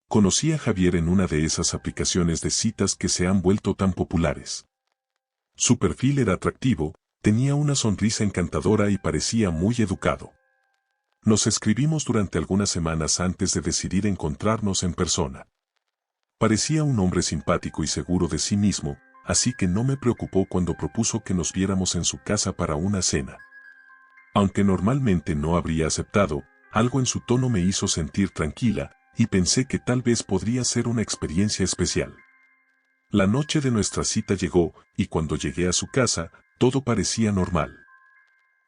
Conocí a Javier en una de esas aplicaciones de citas que se han vuelto tan populares. Su perfil era atractivo, tenía una sonrisa encantadora y parecía muy educado. Nos escribimos durante algunas semanas antes de decidir encontrarnos en persona. Parecía un hombre simpático y seguro de sí mismo, así que no me preocupó cuando propuso que nos viéramos en su casa para una cena. Aunque normalmente no habría aceptado, algo en su tono me hizo sentir tranquila, y pensé que tal vez podría ser una experiencia especial. La noche de nuestra cita llegó, y cuando llegué a su casa, todo parecía normal.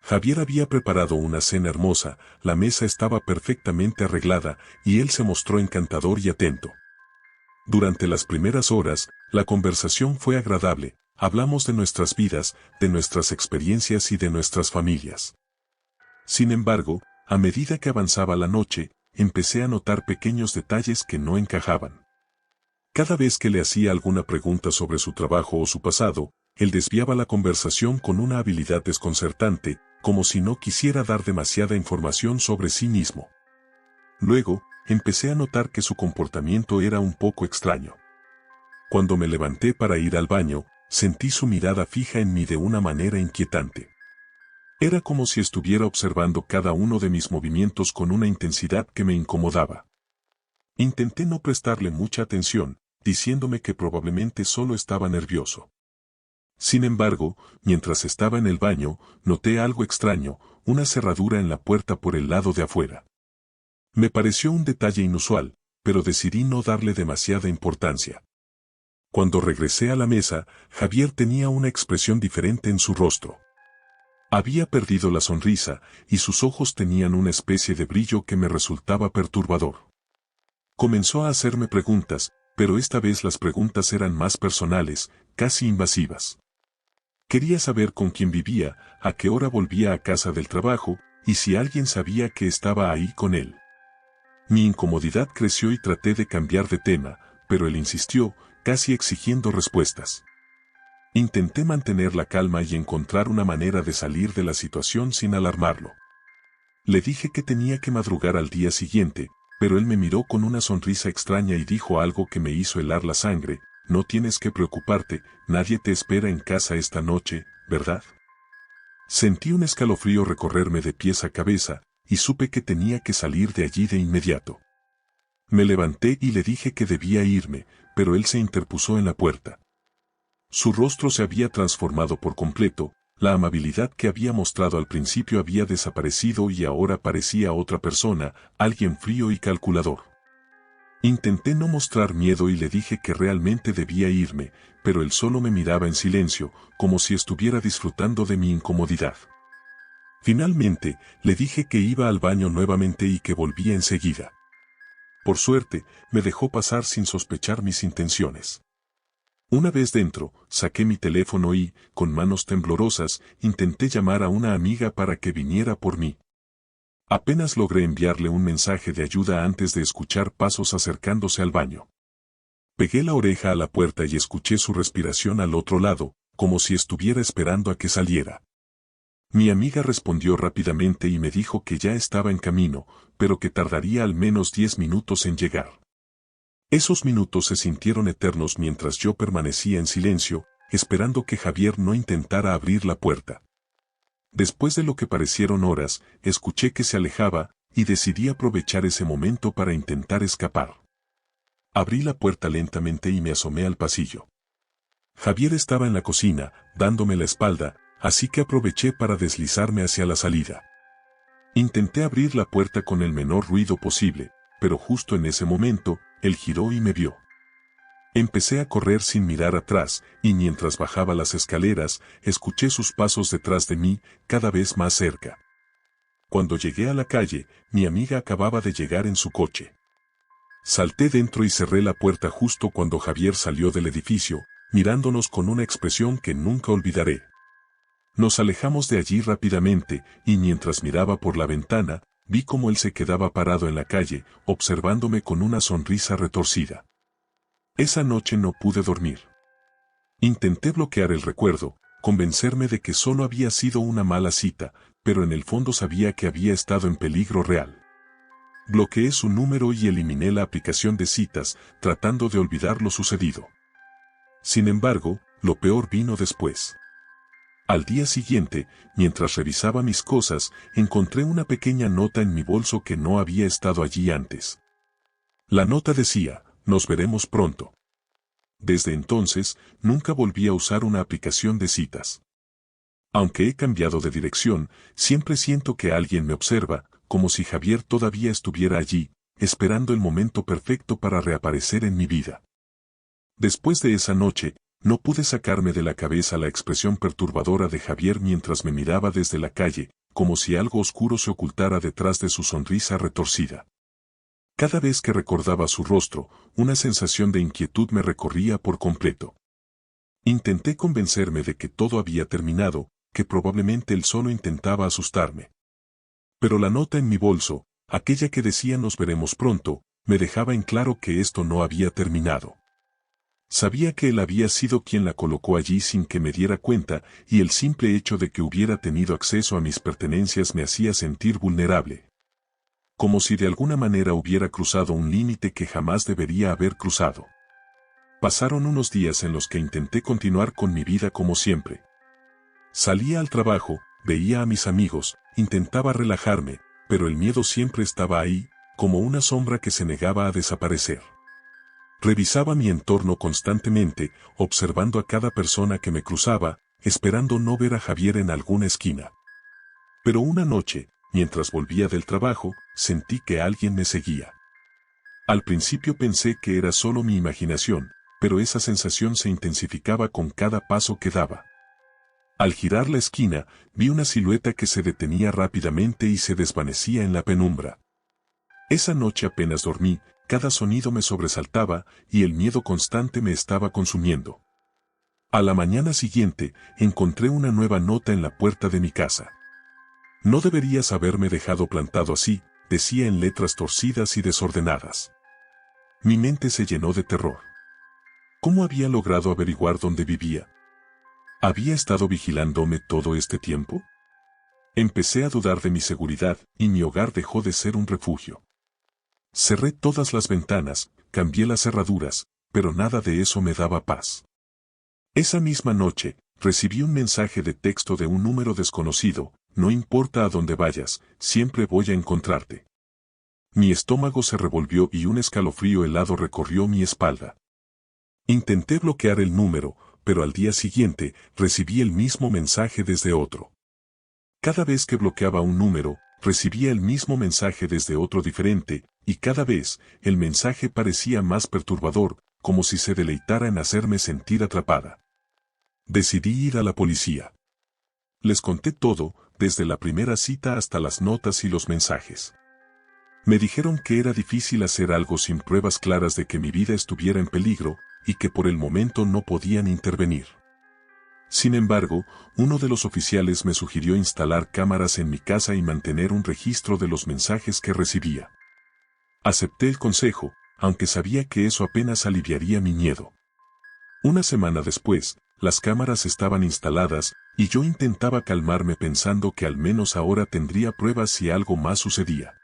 Javier había preparado una cena hermosa, la mesa estaba perfectamente arreglada, y él se mostró encantador y atento. Durante las primeras horas, la conversación fue agradable, hablamos de nuestras vidas, de nuestras experiencias y de nuestras familias. Sin embargo, a medida que avanzaba la noche, empecé a notar pequeños detalles que no encajaban. Cada vez que le hacía alguna pregunta sobre su trabajo o su pasado, él desviaba la conversación con una habilidad desconcertante, como si no quisiera dar demasiada información sobre sí mismo. Luego, empecé a notar que su comportamiento era un poco extraño. Cuando me levanté para ir al baño, sentí su mirada fija en mí de una manera inquietante. Era como si estuviera observando cada uno de mis movimientos con una intensidad que me incomodaba. Intenté no prestarle mucha atención, diciéndome que probablemente solo estaba nervioso. Sin embargo, mientras estaba en el baño, noté algo extraño, una cerradura en la puerta por el lado de afuera. Me pareció un detalle inusual, pero decidí no darle demasiada importancia. Cuando regresé a la mesa, Javier tenía una expresión diferente en su rostro. Había perdido la sonrisa, y sus ojos tenían una especie de brillo que me resultaba perturbador. Comenzó a hacerme preguntas, pero esta vez las preguntas eran más personales, casi invasivas. Quería saber con quién vivía, a qué hora volvía a casa del trabajo, y si alguien sabía que estaba ahí con él. Mi incomodidad creció y traté de cambiar de tema, pero él insistió, casi exigiendo respuestas. Intenté mantener la calma y encontrar una manera de salir de la situación sin alarmarlo. Le dije que tenía que madrugar al día siguiente, pero él me miró con una sonrisa extraña y dijo algo que me hizo helar la sangre: no tienes que preocuparte, nadie te espera en casa esta noche, ¿verdad? Sentí un escalofrío recorrerme de pies a cabeza, y supe que tenía que salir de allí de inmediato. Me levanté y le dije que debía irme, pero él se interpuso en la puerta. Su rostro se había transformado por completo, la amabilidad que había mostrado al principio había desaparecido y ahora parecía otra persona, alguien frío y calculador. Intenté no mostrar miedo y le dije que realmente debía irme, pero él solo me miraba en silencio, como si estuviera disfrutando de mi incomodidad. Finalmente, le dije que iba al baño nuevamente y que volvía enseguida. Por suerte, me dejó pasar sin sospechar mis intenciones. Una vez dentro, saqué mi teléfono y, con manos temblorosas, intenté llamar a una amiga para que viniera por mí. Apenas logré enviarle un mensaje de ayuda antes de escuchar pasos acercándose al baño. Pegué la oreja a la puerta y escuché su respiración al otro lado, como si estuviera esperando a que saliera. Mi amiga respondió rápidamente y me dijo que ya estaba en camino, pero que tardaría al menos 10 minutos en llegar. Esos minutos se sintieron eternos mientras yo permanecía en silencio, esperando que Javier no intentara abrir la puerta. Después de lo que parecieron horas, escuché que se alejaba, y decidí aprovechar ese momento para intentar escapar. Abrí la puerta lentamente y me asomé al pasillo. Javier estaba en la cocina, dándome la espalda, así que aproveché para deslizarme hacia la salida. Intenté abrir la puerta con el menor ruido posible, pero justo en ese momento, él giró y me vio. Empecé a correr sin mirar atrás, y mientras bajaba las escaleras, escuché sus pasos detrás de mí, cada vez más cerca. Cuando llegué a la calle, mi amiga acababa de llegar en su coche. Salté dentro y cerré la puerta justo cuando Javier salió del edificio, mirándonos con una expresión que nunca olvidaré. Nos alejamos de allí rápidamente, y mientras miraba por la ventana, vi cómo él se quedaba parado en la calle, observándome con una sonrisa retorcida. Esa noche no pude dormir. Intenté bloquear el recuerdo, convencerme de que solo había sido una mala cita, pero en el fondo sabía que había estado en peligro real. Bloqueé su número y eliminé la aplicación de citas, tratando de olvidar lo sucedido. Sin embargo, lo peor vino después. Al día siguiente, mientras revisaba mis cosas, encontré una pequeña nota en mi bolso que no había estado allí antes. La nota decía: "Nos veremos pronto". Desde entonces, nunca volví a usar una aplicación de citas. Aunque he cambiado de dirección, siempre siento que alguien me observa, como si Javier todavía estuviera allí, esperando el momento perfecto para reaparecer en mi vida. Después de esa noche, no pude sacarme de la cabeza la expresión perturbadora de Javier mientras me miraba desde la calle, como si algo oscuro se ocultara detrás de su sonrisa retorcida. Cada vez que recordaba su rostro, una sensación de inquietud me recorría por completo. Intenté convencerme de que todo había terminado, que probablemente él solo intentaba asustarme. Pero la nota en mi bolso, aquella que decía "nos veremos pronto", me dejaba en claro que esto no había terminado. Sabía que él había sido quien la colocó allí sin que me diera cuenta, y el simple hecho de que hubiera tenido acceso a mis pertenencias me hacía sentir vulnerable. Como si de alguna manera hubiera cruzado un límite que jamás debería haber cruzado. Pasaron unos días en los que intenté continuar con mi vida como siempre. Salía al trabajo, veía a mis amigos, intentaba relajarme, pero el miedo siempre estaba ahí, como una sombra que se negaba a desaparecer. Revisaba mi entorno constantemente, observando a cada persona que me cruzaba, esperando no ver a Javier en alguna esquina. Pero una noche, mientras volvía del trabajo, sentí que alguien me seguía. Al principio pensé que era solo mi imaginación, pero esa sensación se intensificaba con cada paso que daba. Al girar la esquina, vi una silueta que se detenía rápidamente y se desvanecía en la penumbra. Esa noche apenas dormí, cada sonido me sobresaltaba y el miedo constante me estaba consumiendo. A la mañana siguiente, encontré una nueva nota en la puerta de mi casa. "No deberías haberme dejado plantado así", decía en letras torcidas y desordenadas. Mi mente se llenó de terror. ¿Cómo había logrado averiguar dónde vivía? ¿Había estado vigilándome todo este tiempo? Empecé a dudar de mi seguridad y mi hogar dejó de ser un refugio. Cerré todas las ventanas, cambié las cerraduras, pero nada de eso me daba paz. Esa misma noche, recibí un mensaje de texto de un número desconocido: "No importa a dónde vayas, siempre voy a encontrarte". Mi estómago se revolvió y un escalofrío helado recorrió mi espalda. Intenté bloquear el número, pero al día siguiente, recibí el mismo mensaje desde otro. Cada vez que bloqueaba un número, recibía el mismo mensaje desde otro diferente, y cada vez, el mensaje parecía más perturbador, como si se deleitara en hacerme sentir atrapada. Decidí ir a la policía. Les conté todo, desde la primera cita hasta las notas y los mensajes. Me dijeron que era difícil hacer algo sin pruebas claras de que mi vida estuviera en peligro, y que por el momento no podían intervenir. Sin embargo, uno de los oficiales me sugirió instalar cámaras en mi casa y mantener un registro de los mensajes que recibía. Acepté el consejo, aunque sabía que eso apenas aliviaría mi miedo. Una semana después, las cámaras estaban instaladas, y yo intentaba calmarme pensando que al menos ahora tendría pruebas si algo más sucedía.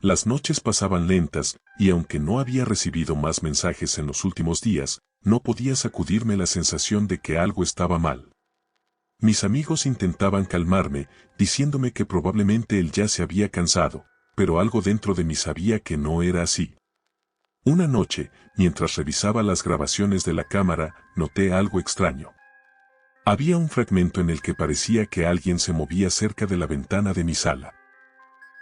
Las noches pasaban lentas, y aunque no había recibido más mensajes en los últimos días, no podía sacudirme la sensación de que algo estaba mal. Mis amigos intentaban calmarme, diciéndome que probablemente él ya se había cansado, pero algo dentro de mí sabía que no era así. Una noche, mientras revisaba las grabaciones de la cámara, noté algo extraño. Había un fragmento en el que parecía que alguien se movía cerca de la ventana de mi sala.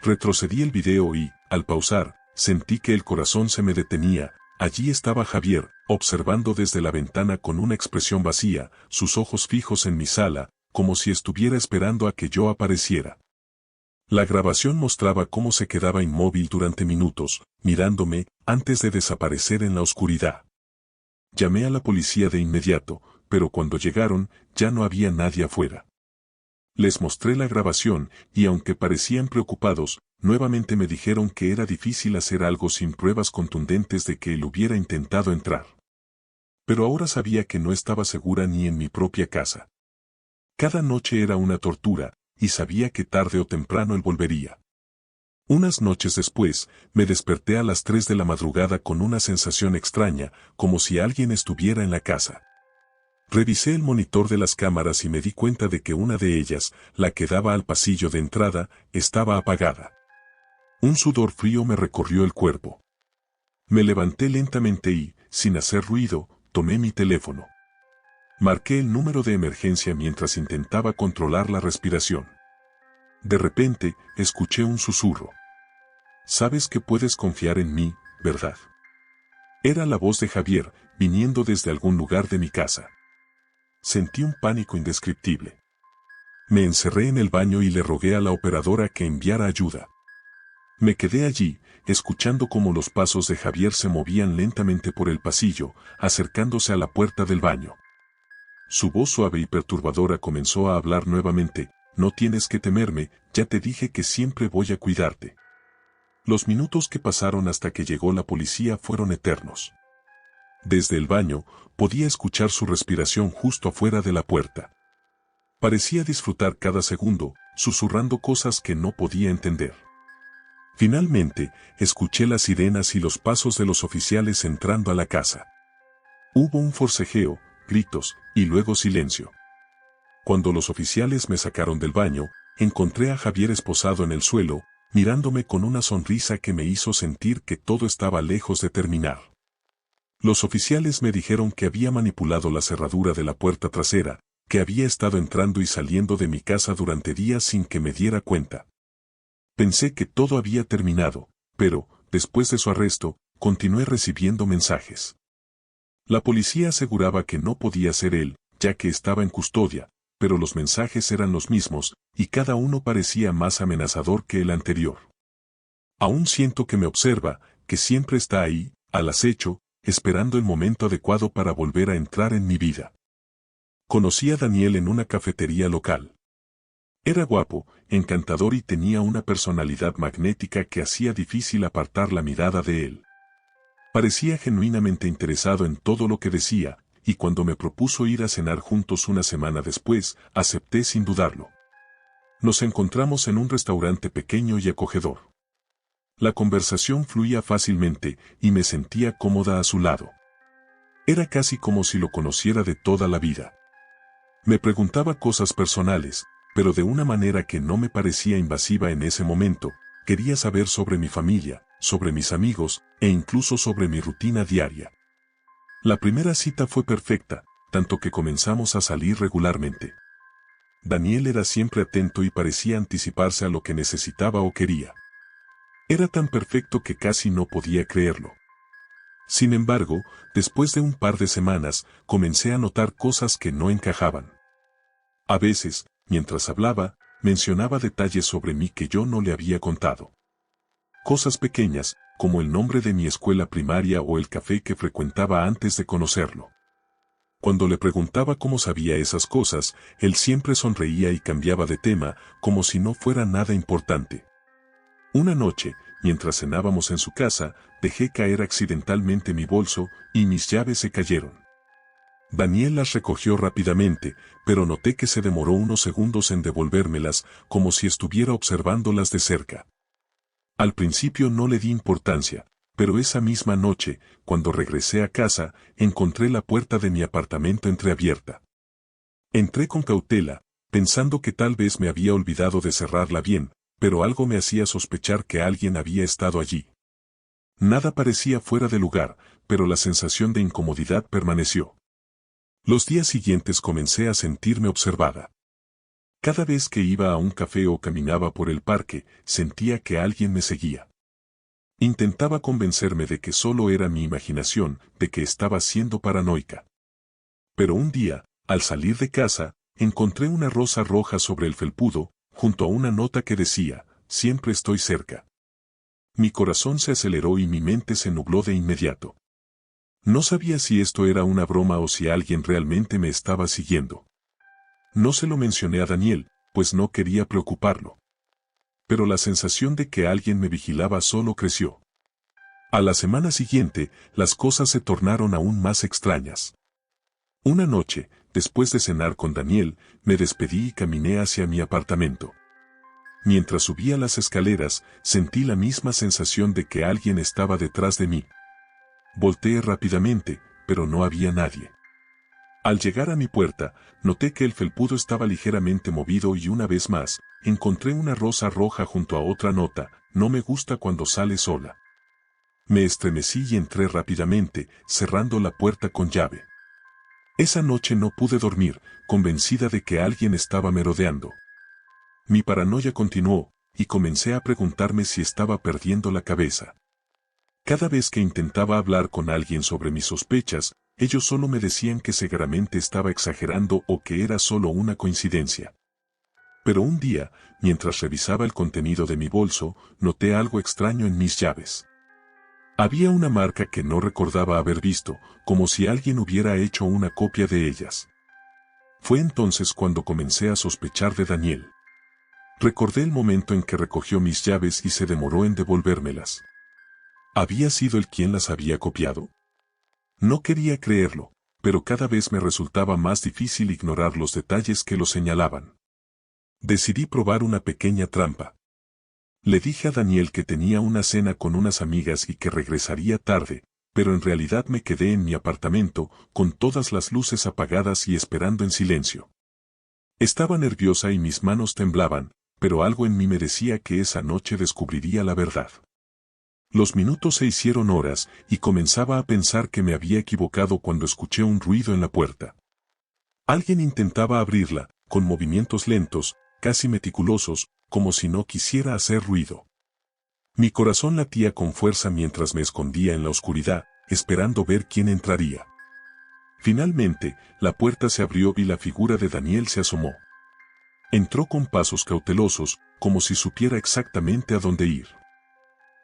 Retrocedí el video y, al pausar, sentí que el corazón se me detenía. Allí estaba Javier, observando desde la ventana con una expresión vacía, sus ojos fijos en mi sala, como si estuviera esperando a que yo apareciera. La grabación mostraba cómo se quedaba inmóvil durante minutos, mirándome, antes de desaparecer en la oscuridad. Llamé a la policía de inmediato, pero cuando llegaron, ya no había nadie afuera. Les mostré la grabación, y aunque parecían preocupados, nuevamente me dijeron que era difícil hacer algo sin pruebas contundentes de que él hubiera intentado entrar. Pero ahora sabía que no estaba segura ni en mi propia casa. Cada noche era una tortura, y sabía que tarde o temprano él volvería. Unas noches después, me desperté a las 3 de la madrugada con una sensación extraña, como si alguien estuviera en la casa. Revisé el monitor de las cámaras y me di cuenta de que una de ellas, la que daba al pasillo de entrada, estaba apagada. Un sudor frío me recorrió el cuerpo. Me levanté lentamente y, sin hacer ruido, tomé mi teléfono. Marqué el número de emergencia mientras intentaba controlar la respiración. De repente, escuché un susurro. Sabes que puedes confiar en mí, ¿verdad? Era la voz de Javier, viniendo desde algún lugar de mi casa. Sentí un pánico indescriptible. Me encerré en el baño y le rogué a la operadora que enviara ayuda. Me quedé allí, escuchando cómo los pasos de Javier se movían lentamente por el pasillo, acercándose a la puerta del baño. Su voz suave y perturbadora comenzó a hablar nuevamente. No tienes que temerme, ya te dije que siempre voy a cuidarte. Los minutos que pasaron hasta que llegó la policía fueron eternos. Desde el baño, podía escuchar su respiración justo afuera de la puerta. Parecía disfrutar cada segundo, susurrando cosas que no podía entender. Finalmente, escuché las sirenas y los pasos de los oficiales entrando a la casa. Hubo un forcejeo, gritos, y luego silencio. Cuando los oficiales me sacaron del baño, encontré a Javier esposado en el suelo, mirándome con una sonrisa que me hizo sentir que todo estaba lejos de terminar. Los oficiales me dijeron que había manipulado la cerradura de la puerta trasera, que había estado entrando y saliendo de mi casa durante días sin que me diera cuenta. Pensé que todo había terminado, pero, después de su arresto, continué recibiendo mensajes. La policía aseguraba que no podía ser él, ya que estaba en custodia, pero los mensajes eran los mismos, y cada uno parecía más amenazador que el anterior. Aún siento que me observa, que siempre está ahí, al acecho, esperando el momento adecuado para volver a entrar en mi vida. Conocí a Daniel en una cafetería local. Era guapo, encantador y tenía una personalidad magnética que hacía difícil apartar la mirada de él. Parecía genuinamente interesado en todo lo que decía, y cuando me propuso ir a cenar juntos una semana después, acepté sin dudarlo. Nos encontramos en un restaurante pequeño y acogedor. La conversación fluía fácilmente y me sentía cómoda a su lado. Era casi como si lo conociera de toda la vida. Me preguntaba cosas personales, pero de una manera que no me parecía invasiva en ese momento. Quería saber sobre mi familia, sobre mis amigos, e incluso sobre mi rutina diaria. La primera cita fue perfecta, tanto que comenzamos a salir regularmente. Daniel era siempre atento y parecía anticiparse a lo que necesitaba o quería. Era tan perfecto que casi no podía creerlo. Sin embargo, después de un par de semanas, comencé a notar cosas que no encajaban. A veces, mientras hablaba, mencionaba detalles sobre mí que yo no le había contado. Cosas pequeñas, como el nombre de mi escuela primaria o el café que frecuentaba antes de conocerlo. Cuando le preguntaba cómo sabía esas cosas, él siempre sonreía y cambiaba de tema, como si no fuera nada importante. Una noche, mientras cenábamos en su casa, dejé caer accidentalmente mi bolso, y mis llaves se cayeron. Daniel las recogió rápidamente, pero noté que se demoró unos segundos en devolvérmelas, como si estuviera observándolas de cerca. Al principio no le di importancia, pero esa misma noche, cuando regresé a casa, encontré la puerta de mi apartamento entreabierta. Entré con cautela, pensando que tal vez me había olvidado de cerrarla bien, pero algo me hacía sospechar que alguien había estado allí. Nada parecía fuera de lugar, pero la sensación de incomodidad permaneció. Los días siguientes comencé a sentirme observada. Cada vez que iba a un café o caminaba por el parque, sentía que alguien me seguía. Intentaba convencerme de que solo era mi imaginación, de que estaba siendo paranoica. Pero un día, al salir de casa, encontré una rosa roja sobre el felpudo, junto a una nota que decía, siempre estoy cerca. Mi corazón se aceleró y mi mente se nubló de inmediato. No sabía si esto era una broma o si alguien realmente me estaba siguiendo. No se lo mencioné a Daniel, pues no quería preocuparlo. Pero la sensación de que alguien me vigilaba solo creció. A la semana siguiente, las cosas se tornaron aún más extrañas. Una noche, después de cenar con Daniel, me despedí y caminé hacia mi apartamento. Mientras subía las escaleras, sentí la misma sensación de que alguien estaba detrás de mí. Volteé rápidamente, pero no había nadie. Al llegar a mi puerta, noté que el felpudo estaba ligeramente movido y una vez más, encontré una rosa roja junto a otra nota: no me gusta cuando sales sola. Me estremecí y entré rápidamente, cerrando la puerta con llave. Esa noche no pude dormir, convencida de que alguien estaba merodeando. Mi paranoia continuó, y comencé a preguntarme si estaba perdiendo la cabeza. Cada vez que intentaba hablar con alguien sobre mis sospechas, ellos solo me decían que seguramente estaba exagerando o que era solo una coincidencia. Pero un día, mientras revisaba el contenido de mi bolso, noté algo extraño en mis llaves. Había una marca que no recordaba haber visto, como si alguien hubiera hecho una copia de ellas. Fue entonces cuando comencé a sospechar de Daniel. Recordé el momento en que recogió mis llaves y se demoró en devolvérmelas. ¿Había sido él quien las había copiado? No quería creerlo, pero cada vez me resultaba más difícil ignorar los detalles que lo señalaban. Decidí probar una pequeña trampa. Le dije a Daniel que tenía una cena con unas amigas y que regresaría tarde, pero en realidad me quedé en mi apartamento, con todas las luces apagadas y esperando en silencio. Estaba nerviosa y mis manos temblaban, pero algo en mí me decía que esa noche descubriría la verdad. Los minutos se hicieron horas y comenzaba a pensar que me había equivocado cuando escuché un ruido en la puerta. Alguien intentaba abrirla, con movimientos lentos, casi meticulosos, como si no quisiera hacer ruido. Mi corazón latía con fuerza mientras me escondía en la oscuridad, esperando ver quién entraría. Finalmente, la puerta se abrió y la figura de Daniel se asomó. Entró con pasos cautelosos, como si supiera exactamente a dónde ir.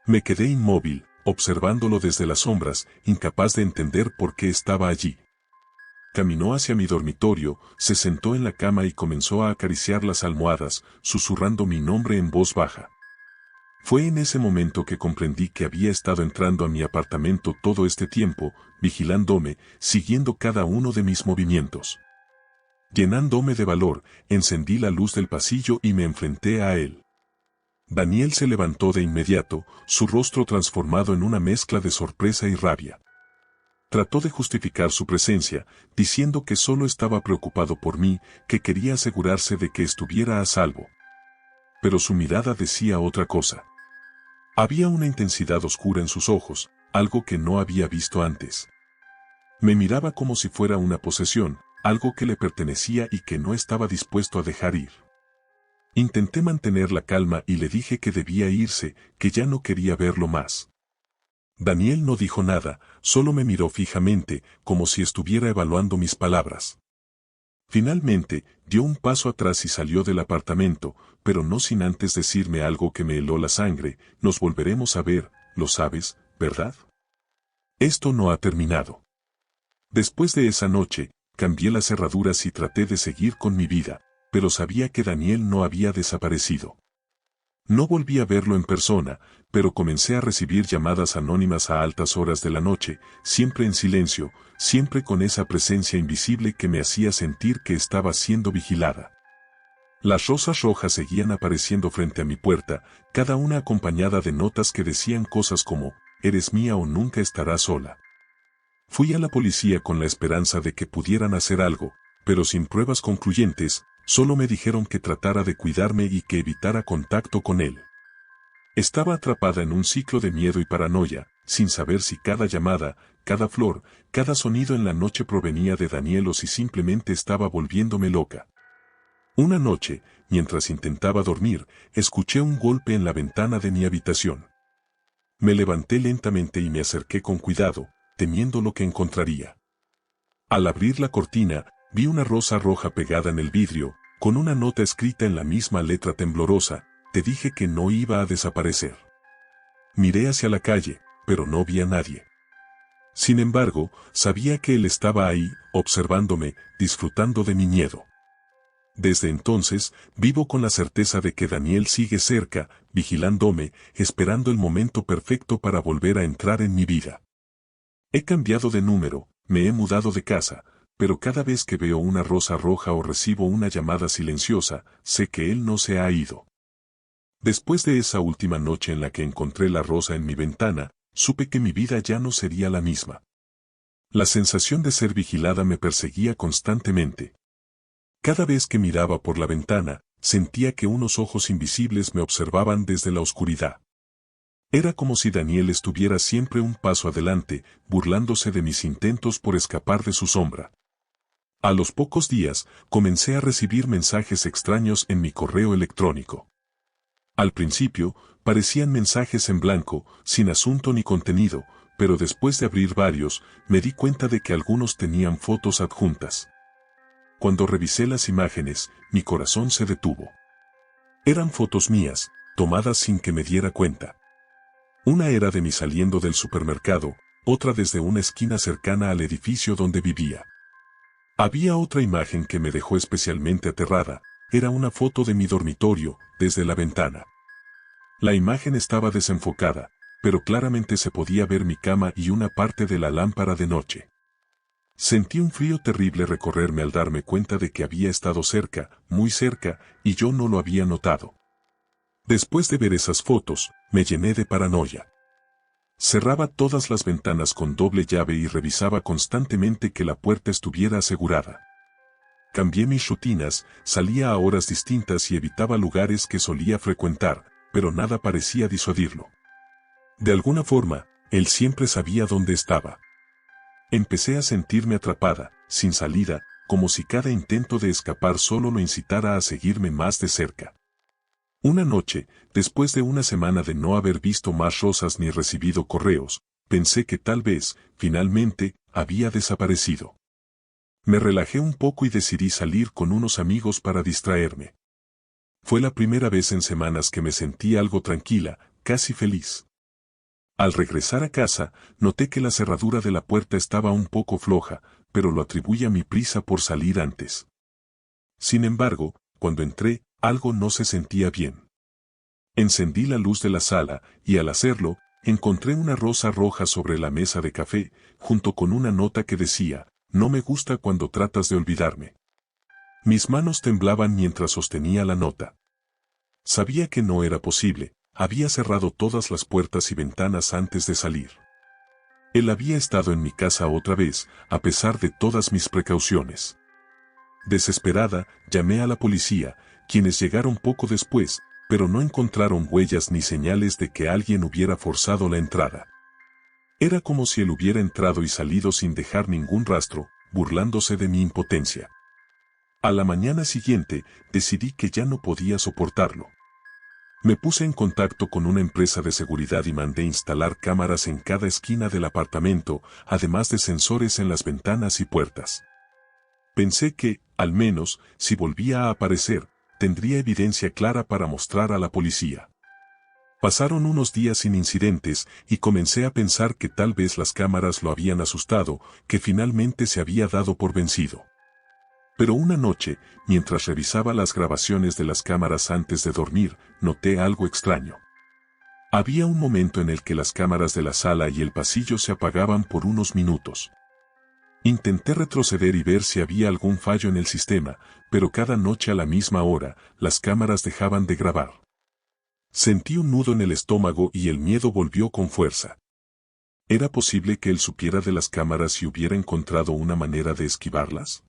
Me quedé inmóvil, observándolo desde las sombras, incapaz de entender por qué estaba allí. Caminó hacia mi dormitorio, se sentó en la cama y comenzó a acariciar las almohadas, susurrando mi nombre en voz baja. Fue en ese momento que comprendí que había estado entrando a mi apartamento todo este tiempo, vigilándome, siguiendo cada uno de mis movimientos. Llenándome de valor, encendí la luz del pasillo y me enfrenté a él. Daniel se levantó de inmediato, su rostro transformado en una mezcla de sorpresa y rabia. Trató de justificar su presencia, diciendo que solo estaba preocupado por mí, que quería asegurarse de que estuviera a salvo. Pero su mirada decía otra cosa. Había una intensidad oscura en sus ojos, algo que no había visto antes. Me miraba como si fuera una posesión, algo que le pertenecía y que no estaba dispuesto a dejar ir. Intenté mantener la calma y le dije que debía irse, que ya no quería verlo más. Daniel no dijo nada, solo me miró fijamente, como si estuviera evaluando mis palabras. Finalmente, dio un paso atrás y salió del apartamento, pero no sin antes decirme algo que me heló la sangre: nos volveremos a ver, lo sabes, ¿verdad? Esto no ha terminado. Después de esa noche, cambié las cerraduras y traté de seguir con mi vida, pero sabía que Daniel no había desaparecido. No volví a verlo en persona, pero comencé a recibir llamadas anónimas a altas horas de la noche, siempre en silencio, siempre con esa presencia invisible que me hacía sentir que estaba siendo vigilada. Las rosas rojas seguían apareciendo frente a mi puerta, cada una acompañada de notas que decían cosas como: eres mía o nunca estarás sola. Fui a la policía con la esperanza de que pudieran hacer algo, pero sin pruebas concluyentes. Solo me dijeron que tratara de cuidarme y que evitara contacto con él. Estaba atrapada en un ciclo de miedo y paranoia, sin saber si cada llamada, cada flor, cada sonido en la noche provenía de Daniel o si simplemente estaba volviéndome loca. Una noche, mientras intentaba dormir, escuché un golpe en la ventana de mi habitación. Me levanté lentamente y me acerqué con cuidado, temiendo lo que encontraría. Al abrir la cortina, vi una rosa roja pegada en el vidrio, con una nota escrita en la misma letra temblorosa: te dije que no iba a desaparecer. Miré hacia la calle, pero no vi a nadie. Sin embargo, sabía que él estaba ahí, observándome, disfrutando de mi miedo. Desde entonces, vivo con la certeza de que Daniel sigue cerca, vigilándome, esperando el momento perfecto para volver a entrar en mi vida. He cambiado de número, me he mudado de casa, pero cada vez que veo una rosa roja o recibo una llamada silenciosa, sé que él no se ha ido. Después de esa última noche en la que encontré la rosa en mi ventana, supe que mi vida ya no sería la misma. La sensación de ser vigilada me perseguía constantemente. Cada vez que miraba por la ventana, sentía que unos ojos invisibles me observaban desde la oscuridad. Era como si Daniel estuviera siempre un paso adelante, burlándose de mis intentos por escapar de su sombra. A los pocos días, comencé a recibir mensajes extraños en mi correo electrónico. Al principio, parecían mensajes en blanco, sin asunto ni contenido, pero después de abrir varios, me di cuenta de que algunos tenían fotos adjuntas. Cuando revisé las imágenes, mi corazón se detuvo. Eran fotos mías, tomadas sin que me diera cuenta. Una era de mí saliendo del supermercado, otra desde una esquina cercana al edificio donde vivía. Había otra imagen que me dejó especialmente aterrada, era una foto de mi dormitorio, desde la ventana. La imagen estaba desenfocada, pero claramente se podía ver mi cama y una parte de la lámpara de noche. Sentí un frío terrible recorrerme al darme cuenta de que había estado cerca, muy cerca, y yo no lo había notado. Después de ver esas fotos, me llené de paranoia. Cerraba todas las ventanas con doble llave y revisaba constantemente que la puerta estuviera asegurada. Cambié mis rutinas, salía a horas distintas y evitaba lugares que solía frecuentar, pero nada parecía disuadirlo. De alguna forma, él siempre sabía dónde estaba. Empecé a sentirme atrapada, sin salida, como si cada intento de escapar solo lo incitara a seguirme más de cerca. Una noche, después de una semana de no haber visto más rosas ni recibido correos, pensé que tal vez, finalmente, había desaparecido. Me relajé un poco y decidí salir con unos amigos para distraerme. Fue la primera vez en semanas que me sentí algo tranquila, casi feliz. Al regresar a casa, noté que la cerradura de la puerta estaba un poco floja, pero lo atribuí a mi prisa por salir antes. Sin embargo, cuando entré, algo no se sentía bien. Encendí la luz de la sala, y al hacerlo, encontré una rosa roja sobre la mesa de café, junto con una nota que decía, «No me gusta cuando tratas de olvidarme». Mis manos temblaban mientras sostenía la nota. Sabía que no era posible, había cerrado todas las puertas y ventanas antes de salir. Él había estado en mi casa otra vez, a pesar de todas mis precauciones. Desesperada, llamé a la policía, quienes llegaron poco después, pero no encontraron huellas ni señales de que alguien hubiera forzado la entrada. Era como si él hubiera entrado y salido sin dejar ningún rastro, burlándose de mi impotencia. A la mañana siguiente, decidí que ya no podía soportarlo. Me puse en contacto con una empresa de seguridad y mandé instalar cámaras en cada esquina del apartamento, además de sensores en las ventanas y puertas. Pensé que, al menos, si volvía a aparecer, tendría evidencia clara para mostrar a la policía. Pasaron unos días sin incidentes y comencé a pensar que tal vez las cámaras lo habían asustado, que finalmente se había dado por vencido. Pero una noche, mientras revisaba las grabaciones de las cámaras antes de dormir, noté algo extraño. Había un momento en el que las cámaras de la sala y el pasillo se apagaban por unos minutos. Intenté retroceder y ver si había algún fallo en el sistema, pero cada noche a la misma hora, las cámaras dejaban de grabar. Sentí un nudo en el estómago y el miedo volvió con fuerza. ¿Era posible que él supiera de las cámaras y hubiera encontrado una manera de esquivarlas?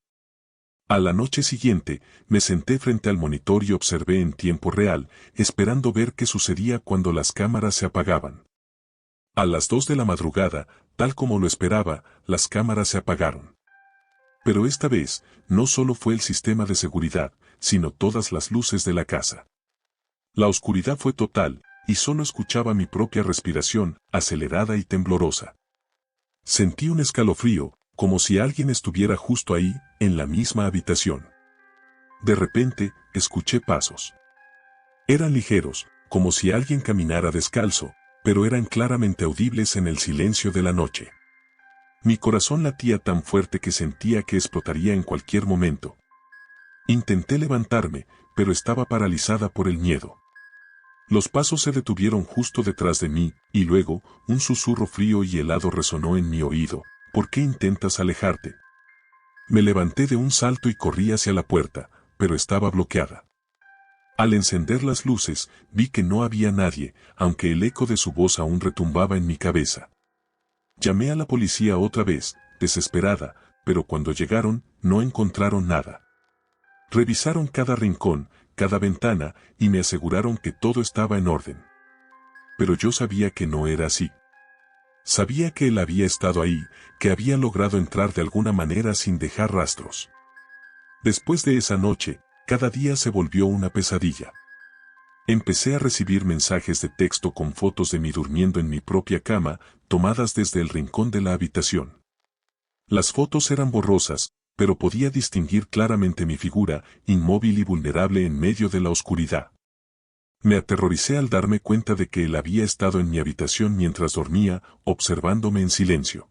A la noche siguiente, me senté frente al monitor y observé en tiempo real, esperando ver qué sucedía cuando las cámaras se apagaban. A las 2 de la madrugada, tal como lo esperaba, las cámaras se apagaron. Pero esta vez, no solo fue el sistema de seguridad, sino todas las luces de la casa. La oscuridad fue total, y solo escuchaba mi propia respiración, acelerada y temblorosa. Sentí un escalofrío, como si alguien estuviera justo ahí, en la misma habitación. De repente, escuché pasos. Eran ligeros, como si alguien caminara descalzo, pero eran claramente audibles en el silencio de la noche. Mi corazón latía tan fuerte que sentía que explotaría en cualquier momento. Intenté levantarme, pero estaba paralizada por el miedo. Los pasos se detuvieron justo detrás de mí, y luego, un susurro frío y helado resonó en mi oído. ¿Por qué intentas alejarte? Me levanté de un salto y corrí hacia la puerta, pero estaba bloqueada. Al encender las luces, vi que no había nadie, aunque el eco de su voz aún retumbaba en mi cabeza. Llamé a la policía otra vez, desesperada, pero cuando llegaron, no encontraron nada. Revisaron cada rincón, cada ventana, y me aseguraron que todo estaba en orden. Pero yo sabía que no era así. Sabía que él había estado ahí, que había logrado entrar de alguna manera sin dejar rastros. Después de esa noche, cada día se volvió una pesadilla. Empecé a recibir mensajes de texto con fotos de mí durmiendo en mi propia cama, tomadas desde el rincón de la habitación. Las fotos eran borrosas, pero podía distinguir claramente mi figura, inmóvil y vulnerable en medio de la oscuridad. Me aterroricé al darme cuenta de que él había estado en mi habitación mientras dormía, observándome en silencio.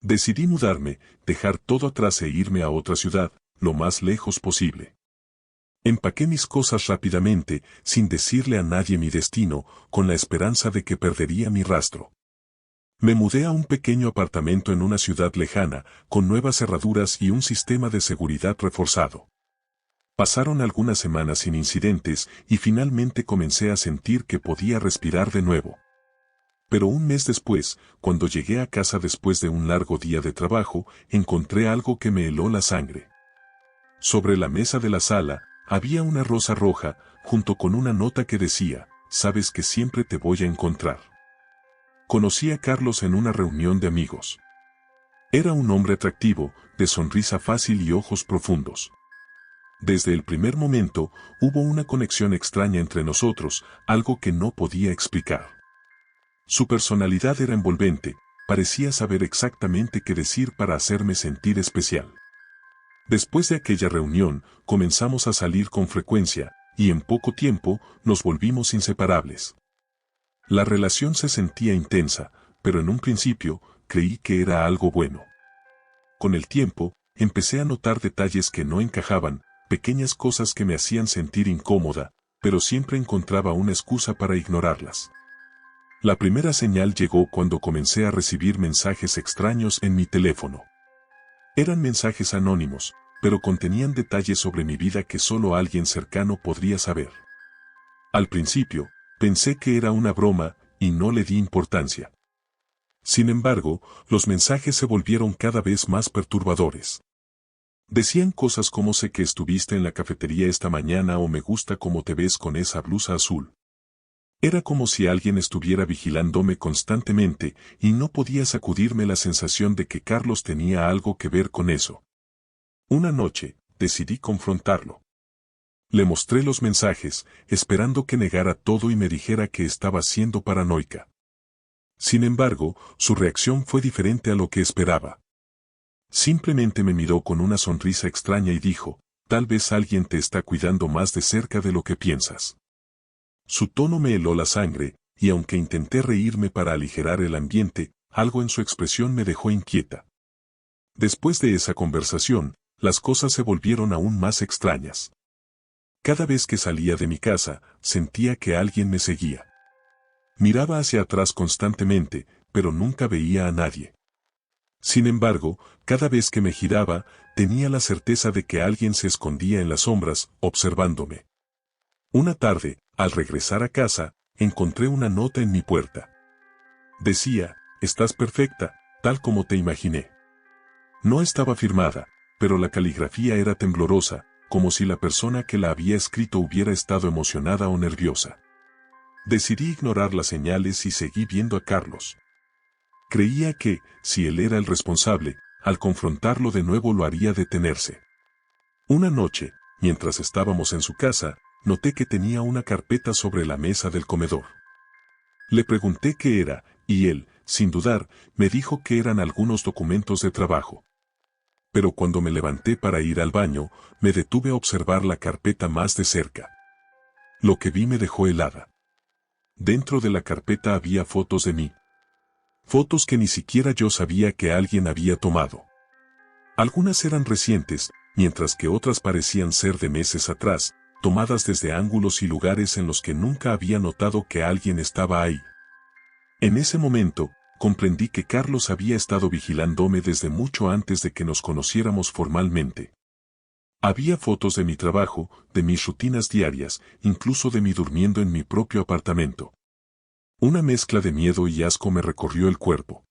Decidí mudarme, dejar todo atrás e irme a otra ciudad, lo más lejos posible. Empaqué mis cosas rápidamente, sin decirle a nadie mi destino, con la esperanza de que perdería mi rastro. Me mudé a un pequeño apartamento en una ciudad lejana, con nuevas cerraduras y un sistema de seguridad reforzado. Pasaron algunas semanas sin incidentes y finalmente comencé a sentir que podía respirar de nuevo. Pero un mes después, cuando llegué a casa después de un largo día de trabajo, encontré algo que me heló la sangre. Sobre la mesa de la sala, había una rosa roja, junto con una nota que decía, «Sabes que siempre te voy a encontrar». Conocí a Carlos en una reunión de amigos. Era un hombre atractivo, de sonrisa fácil y ojos profundos. Desde el primer momento, hubo una conexión extraña entre nosotros, algo que no podía explicar. Su personalidad era envolvente, parecía saber exactamente qué decir para hacerme sentir especial. Después de aquella reunión, comenzamos a salir con frecuencia, y en poco tiempo, nos volvimos inseparables. La relación se sentía intensa, pero en un principio, creí que era algo bueno. Con el tiempo, empecé a notar detalles que no encajaban, pequeñas cosas que me hacían sentir incómoda, pero siempre encontraba una excusa para ignorarlas. La primera señal llegó cuando comencé a recibir mensajes extraños en mi teléfono. Eran mensajes anónimos, pero contenían detalles sobre mi vida que solo alguien cercano podría saber. Al principio, pensé que era una broma, y no le di importancia. Sin embargo, los mensajes se volvieron cada vez más perturbadores. Decían cosas como sé que estuviste en la cafetería esta mañana o me gusta cómo te ves con esa blusa azul. Era como si alguien estuviera vigilándome constantemente y no podía sacudirme la sensación de que Carlos tenía algo que ver con eso. Una noche, decidí confrontarlo. Le mostré los mensajes, esperando que negara todo y me dijera que estaba siendo paranoica. Sin embargo, su reacción fue diferente a lo que esperaba. Simplemente me miró con una sonrisa extraña y dijo, tal vez alguien te está cuidando más de cerca de lo que piensas. Su tono me heló la sangre, y aunque intenté reírme para aligerar el ambiente, algo en su expresión me dejó inquieta. Después de esa conversación, las cosas se volvieron aún más extrañas. Cada vez que salía de mi casa, sentía que alguien me seguía. Miraba hacia atrás constantemente, pero nunca veía a nadie. Sin embargo, cada vez que me giraba, tenía la certeza de que alguien se escondía en las sombras, observándome. Una tarde, al regresar a casa, encontré una nota en mi puerta. Decía, estás perfecta, tal como te imaginé. No estaba firmada, pero la caligrafía era temblorosa, como si la persona que la había escrito hubiera estado emocionada o nerviosa. Decidí ignorar las señales y seguí viendo a Carlos. Creía que, si él era el responsable, al confrontarlo de nuevo lo haría detenerse. Una noche, mientras estábamos en su casa, noté que tenía una carpeta sobre la mesa del comedor. Le pregunté qué era, y él, sin dudar, me dijo que eran algunos documentos de trabajo. Pero cuando me levanté para ir al baño, me detuve a observar la carpeta más de cerca. Lo que vi me dejó helada. Dentro de la carpeta había fotos de mí. Fotos que ni siquiera yo sabía que alguien había tomado. Algunas eran recientes, mientras que otras parecían ser de meses atrás, tomadas desde ángulos y lugares en los que nunca había notado que alguien estaba ahí. En ese momento, comprendí que Carlos había estado vigilándome desde mucho antes de que nos conociéramos formalmente. Había fotos de mi trabajo, de mis rutinas diarias, incluso de mí durmiendo en mi propio apartamento. Una mezcla de miedo y asco me recorrió el cuerpo.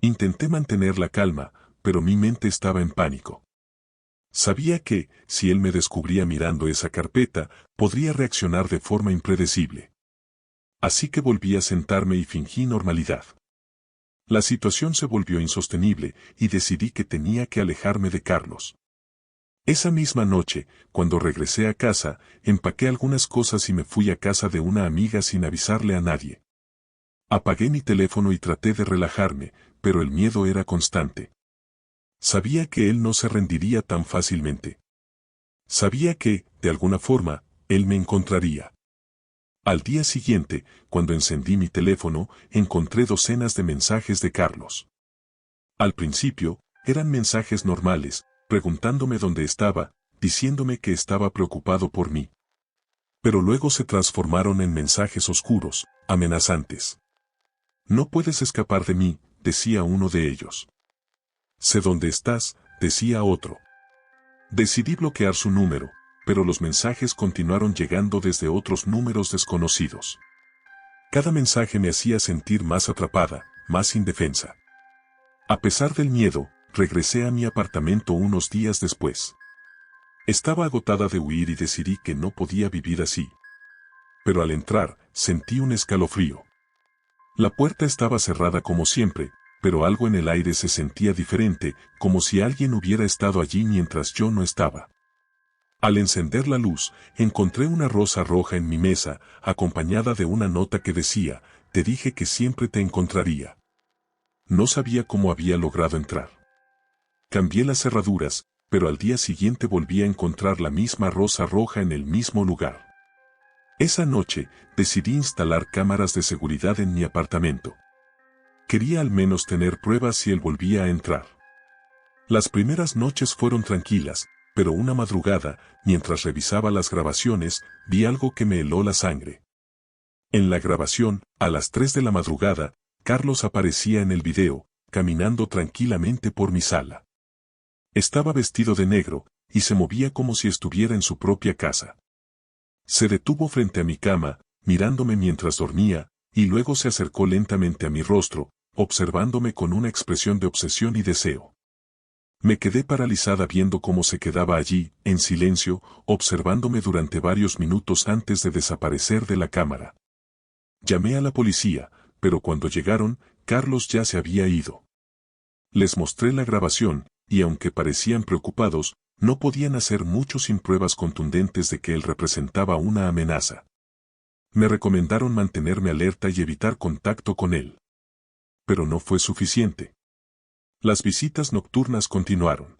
Intenté mantener la calma, pero mi mente estaba en pánico. Sabía que, si él me descubría mirando esa carpeta, podría reaccionar de forma impredecible. Así que volví a sentarme y fingí normalidad. La situación se volvió insostenible y decidí que tenía que alejarme de Carlos. Esa misma noche, cuando regresé a casa, empaqué algunas cosas y me fui a casa de una amiga sin avisarle a nadie. Apagué mi teléfono y traté de relajarme, pero el miedo era constante. Sabía que él no se rendiría tan fácilmente. Sabía que, de alguna forma, él me encontraría. Al día siguiente, cuando encendí mi teléfono, encontré docenas de mensajes de Carlos. Al principio, eran mensajes normales, preguntándome dónde estaba, diciéndome que estaba preocupado por mí. Pero luego se transformaron en mensajes oscuros, amenazantes. No puedes escapar de mí, decía uno de ellos. Sé dónde estás, decía otro. Decidí bloquear su número, pero los mensajes continuaron llegando desde otros números desconocidos. Cada mensaje me hacía sentir más atrapada, más indefensa. A pesar del miedo, regresé a mi apartamento unos días después. Estaba agotada de huir y decidí que no podía vivir así. Pero al entrar, sentí un escalofrío. La puerta estaba cerrada como siempre, pero algo en el aire se sentía diferente, como si alguien hubiera estado allí mientras yo no estaba. Al encender la luz, encontré una rosa roja en mi mesa, acompañada de una nota que decía, «Te dije que siempre te encontraría». No sabía cómo había logrado entrar. Cambié las cerraduras, pero al día siguiente volví a encontrar la misma rosa roja en el mismo lugar. Esa noche, decidí instalar cámaras de seguridad en mi apartamento. Quería al menos tener pruebas si él volvía a entrar. Las primeras noches fueron tranquilas, pero una madrugada, mientras revisaba las grabaciones, vi algo que me heló la sangre. En la grabación, a las 3 de la madrugada, Carlos aparecía en el video, caminando tranquilamente por mi sala. Estaba vestido de negro, y se movía como si estuviera en su propia casa. Se detuvo frente a mi cama, mirándome mientras dormía, y luego se acercó lentamente a mi rostro, observándome con una expresión de obsesión y deseo. Me quedé paralizada viendo cómo se quedaba allí, en silencio, observándome durante varios minutos antes de desaparecer de la cámara. Llamé a la policía, pero cuando llegaron, Carlos ya se había ido. Les mostré la grabación, y aunque parecían preocupados, no podían hacer mucho sin pruebas contundentes de que él representaba una amenaza. Me recomendaron mantenerme alerta y evitar contacto con él. Pero no fue suficiente. Las visitas nocturnas continuaron.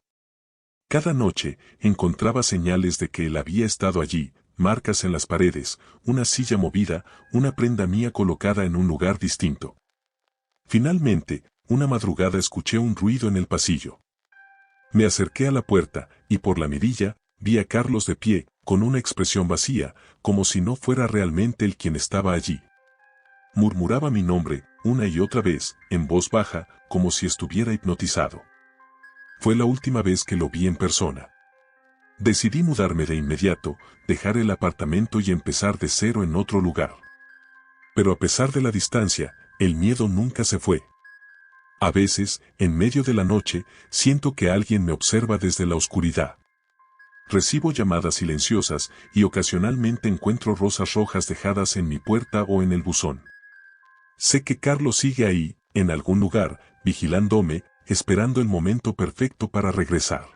Cada noche, encontraba señales de que él había estado allí, marcas en las paredes, una silla movida, una prenda mía colocada en un lugar distinto. Finalmente, una madrugada escuché un ruido en el pasillo. Me acerqué a la puerta, y por la mirilla, vi a Carlos de pie, con una expresión vacía, como si no fuera realmente él quien estaba allí. Murmuraba mi nombre, una y otra vez, en voz baja, como si estuviera hipnotizado. Fue la última vez que lo vi en persona. Decidí mudarme de inmediato, dejar el apartamento y empezar de cero en otro lugar. Pero a pesar de la distancia, el miedo nunca se fue. A veces, en medio de la noche, siento que alguien me observa desde la oscuridad. Recibo llamadas silenciosas y ocasionalmente encuentro rosas rojas dejadas en mi puerta o en el buzón. Sé que Carlos sigue ahí, en algún lugar, vigilándome, esperando el momento perfecto para regresar.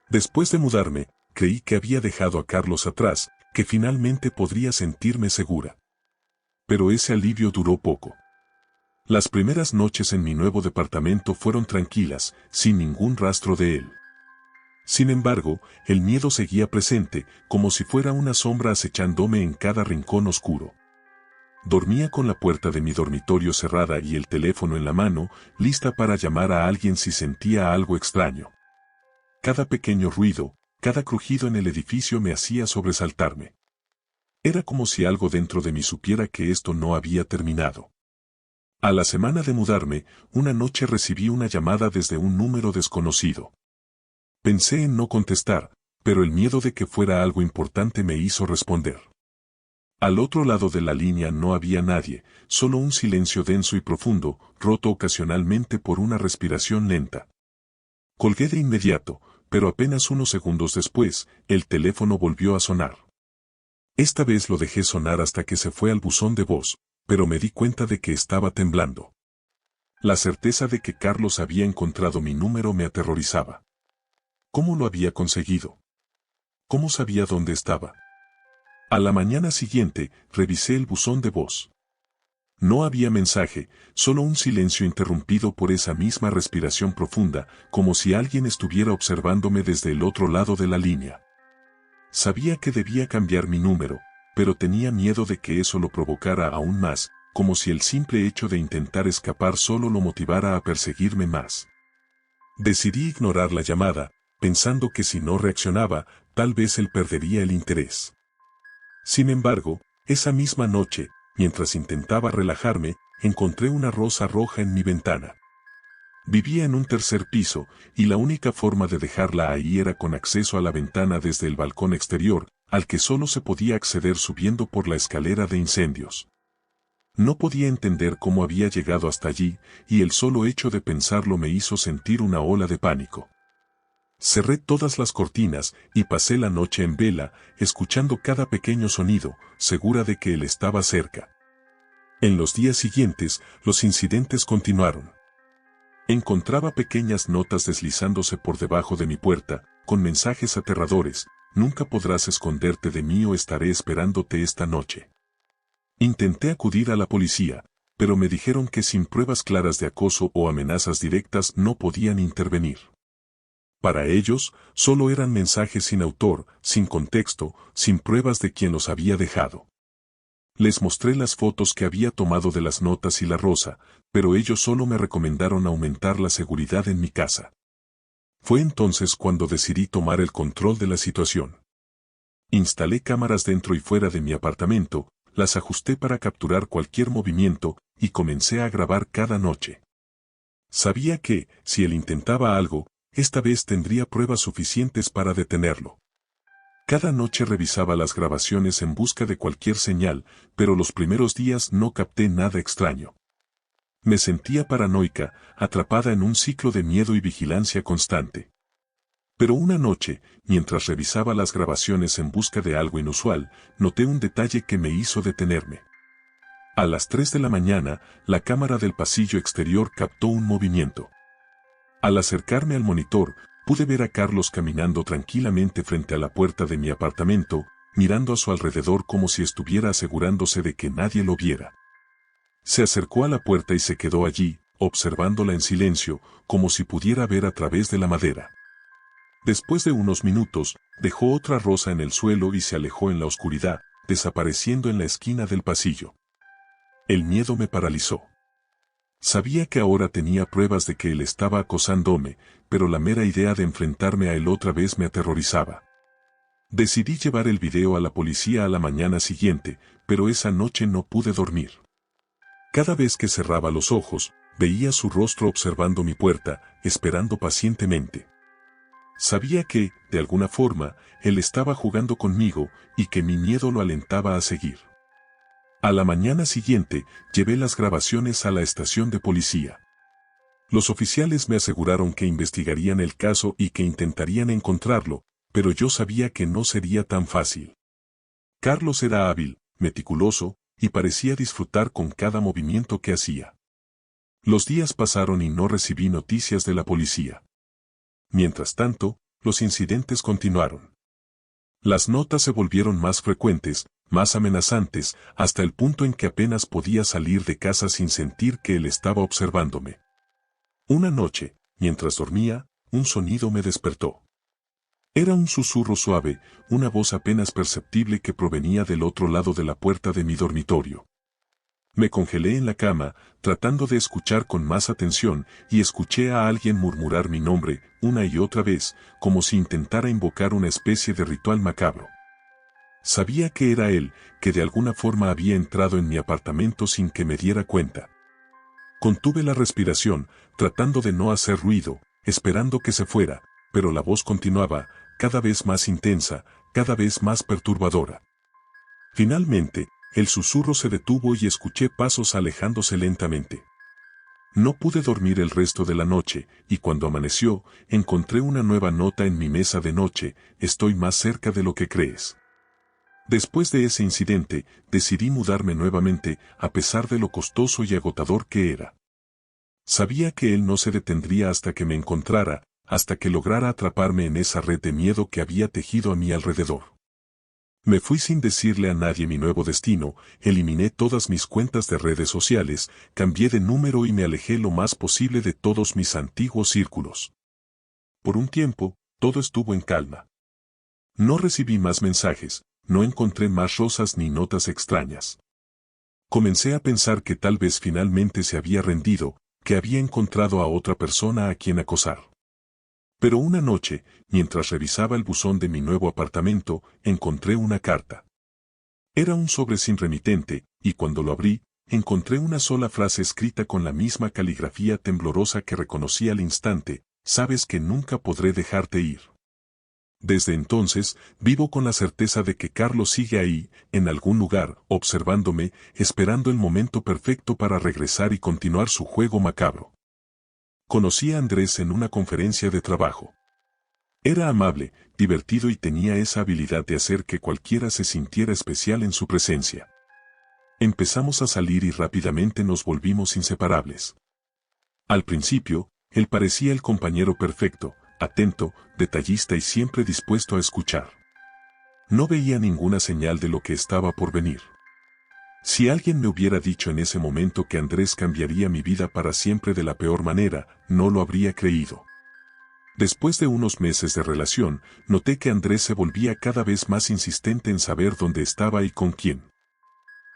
Después de mudarme, creí que había dejado a Carlos atrás, que finalmente podría sentirme segura. Pero ese alivio duró poco. Las primeras noches en mi nuevo departamento fueron tranquilas, sin ningún rastro de él. Sin embargo, el miedo seguía presente, como si fuera una sombra acechándome en cada rincón oscuro. Dormía con la puerta de mi dormitorio cerrada y el teléfono en la mano, lista para llamar a alguien si sentía algo extraño. Cada pequeño ruido, cada crujido en el edificio me hacía sobresaltarme. Era como si algo dentro de mí supiera que esto no había terminado. A la semana de mudarme, una noche recibí una llamada desde un número desconocido. Pensé en no contestar, pero el miedo de que fuera algo importante me hizo responder. Al otro lado de la línea no había nadie, solo un silencio denso y profundo, roto ocasionalmente por una respiración lenta. Colgué de inmediato, pero apenas unos segundos después, el teléfono volvió a sonar. Esta vez lo dejé sonar hasta que se fue al buzón de voz, pero me di cuenta de que estaba temblando. La certeza de que Carlos había encontrado mi número me aterrorizaba. ¿Cómo lo había conseguido? ¿Cómo sabía dónde estaba? A la mañana siguiente, revisé el buzón de voz. No había mensaje, solo un silencio interrumpido por esa misma respiración profunda, como si alguien estuviera observándome desde el otro lado de la línea. Sabía que debía cambiar mi número, pero tenía miedo de que eso lo provocara aún más, como si el simple hecho de intentar escapar solo lo motivara a perseguirme más. Decidí ignorar la llamada, pensando que si no reaccionaba, tal vez él perdería el interés. Sin embargo, esa misma noche, mientras intentaba relajarme, encontré una rosa roja en mi ventana. Vivía en un tercer piso, y la única forma de dejarla ahí era con acceso a la ventana desde el balcón exterior, al que solo se podía acceder subiendo por la escalera de incendios. No podía entender cómo había llegado hasta allí, y el solo hecho de pensarlo me hizo sentir una ola de pánico. Cerré todas las cortinas y pasé la noche en vela, escuchando cada pequeño sonido, segura de que él estaba cerca. En los días siguientes, los incidentes continuaron. Encontraba pequeñas notas deslizándose por debajo de mi puerta, con mensajes aterradores: nunca podrás esconderte de mí o estaré esperándote esta noche. Intenté acudir a la policía, pero me dijeron que sin pruebas claras de acoso o amenazas directas no podían intervenir. Para ellos, solo eran mensajes sin autor, sin contexto, sin pruebas de quién los había dejado. Les mostré las fotos que había tomado de las notas y la rosa, pero ellos solo me recomendaron aumentar la seguridad en mi casa. Fue entonces cuando decidí tomar el control de la situación. Instalé cámaras dentro y fuera de mi apartamento, las ajusté para capturar cualquier movimiento, y comencé a grabar cada noche. Sabía que, si él intentaba algo, esta vez tendría pruebas suficientes para detenerlo. Cada noche revisaba las grabaciones en busca de cualquier señal, pero los primeros días no capté nada extraño. Me sentía paranoica, atrapada en un ciclo de miedo y vigilancia constante. Pero una noche, mientras revisaba las grabaciones en busca de algo inusual, noté un detalle que me hizo detenerme. A las 3 de la mañana, la cámara del pasillo exterior captó un movimiento. Al acercarme al monitor, pude ver a Carlos caminando tranquilamente frente a la puerta de mi apartamento, mirando a su alrededor como si estuviera asegurándose de que nadie lo viera. Se acercó a la puerta y se quedó allí, observándola en silencio, como si pudiera ver a través de la madera. Después de unos minutos, dejó otra rosa en el suelo y se alejó en la oscuridad, desapareciendo en la esquina del pasillo. El miedo me paralizó. Sabía que ahora tenía pruebas de que él estaba acosándome, pero la mera idea de enfrentarme a él otra vez me aterrorizaba. Decidí llevar el video a la policía a la mañana siguiente, pero esa noche no pude dormir. Cada vez que cerraba los ojos, veía su rostro observando mi puerta, esperando pacientemente. Sabía que, de alguna forma, él estaba jugando conmigo y que mi miedo lo alentaba a seguir. A la mañana siguiente, llevé las grabaciones a la estación de policía. Los oficiales me aseguraron que investigarían el caso y que intentarían encontrarlo, pero yo sabía que no sería tan fácil. Carlos era hábil, meticuloso, y parecía disfrutar con cada movimiento que hacía. Los días pasaron y no recibí noticias de la policía. Mientras tanto, los incidentes continuaron. Las notas se volvieron más frecuentes, más amenazantes, hasta el punto en que apenas podía salir de casa sin sentir que él estaba observándome. Una noche, mientras dormía, un sonido me despertó. Era un susurro suave, una voz apenas perceptible que provenía del otro lado de la puerta de mi dormitorio. Me congelé en la cama, tratando de escuchar con más atención, y escuché a alguien murmurar mi nombre, una y otra vez, como si intentara invocar una especie de ritual macabro. Sabía que era él, que de alguna forma había entrado en mi apartamento sin que me diera cuenta. Contuve la respiración, tratando de no hacer ruido, esperando que se fuera, pero la voz continuaba, cada vez más intensa, cada vez más perturbadora. Finalmente, el susurro se detuvo y escuché pasos alejándose lentamente. No pude dormir el resto de la noche, y cuando amaneció, encontré una nueva nota en mi mesa de noche: estoy más cerca de lo que crees. Después de ese incidente, decidí mudarme nuevamente, a pesar de lo costoso y agotador que era. Sabía que él no se detendría hasta que me encontrara, hasta que lograra atraparme en esa red de miedo que había tejido a mi alrededor. Me fui sin decirle a nadie mi nuevo destino, eliminé todas mis cuentas de redes sociales, cambié de número y me alejé lo más posible de todos mis antiguos círculos. Por un tiempo, todo estuvo en calma. No recibí más mensajes, no encontré más rosas ni notas extrañas. Comencé a pensar que tal vez finalmente se había rendido, que había encontrado a otra persona a quien acosar. Pero una noche, mientras revisaba el buzón de mi nuevo apartamento, encontré una carta. Era un sobre sin remitente, y cuando lo abrí, encontré una sola frase escrita con la misma caligrafía temblorosa que reconocí al instante: sabes que nunca podré dejarte ir. Desde entonces, vivo con la certeza de que Carlos sigue ahí, en algún lugar, observándome, esperando el momento perfecto para regresar y continuar su juego macabro. Conocí a Andrés en una conferencia de trabajo. Era amable, divertido y tenía esa habilidad de hacer que cualquiera se sintiera especial en su presencia. Empezamos a salir y rápidamente nos volvimos inseparables. Al principio, él parecía el compañero perfecto, atento, detallista y siempre dispuesto a escuchar. No veía ninguna señal de lo que estaba por venir. Si alguien me hubiera dicho en ese momento que Andrés cambiaría mi vida para siempre de la peor manera, no lo habría creído. Después de unos meses de relación, noté que Andrés se volvía cada vez más insistente en saber dónde estaba y con quién.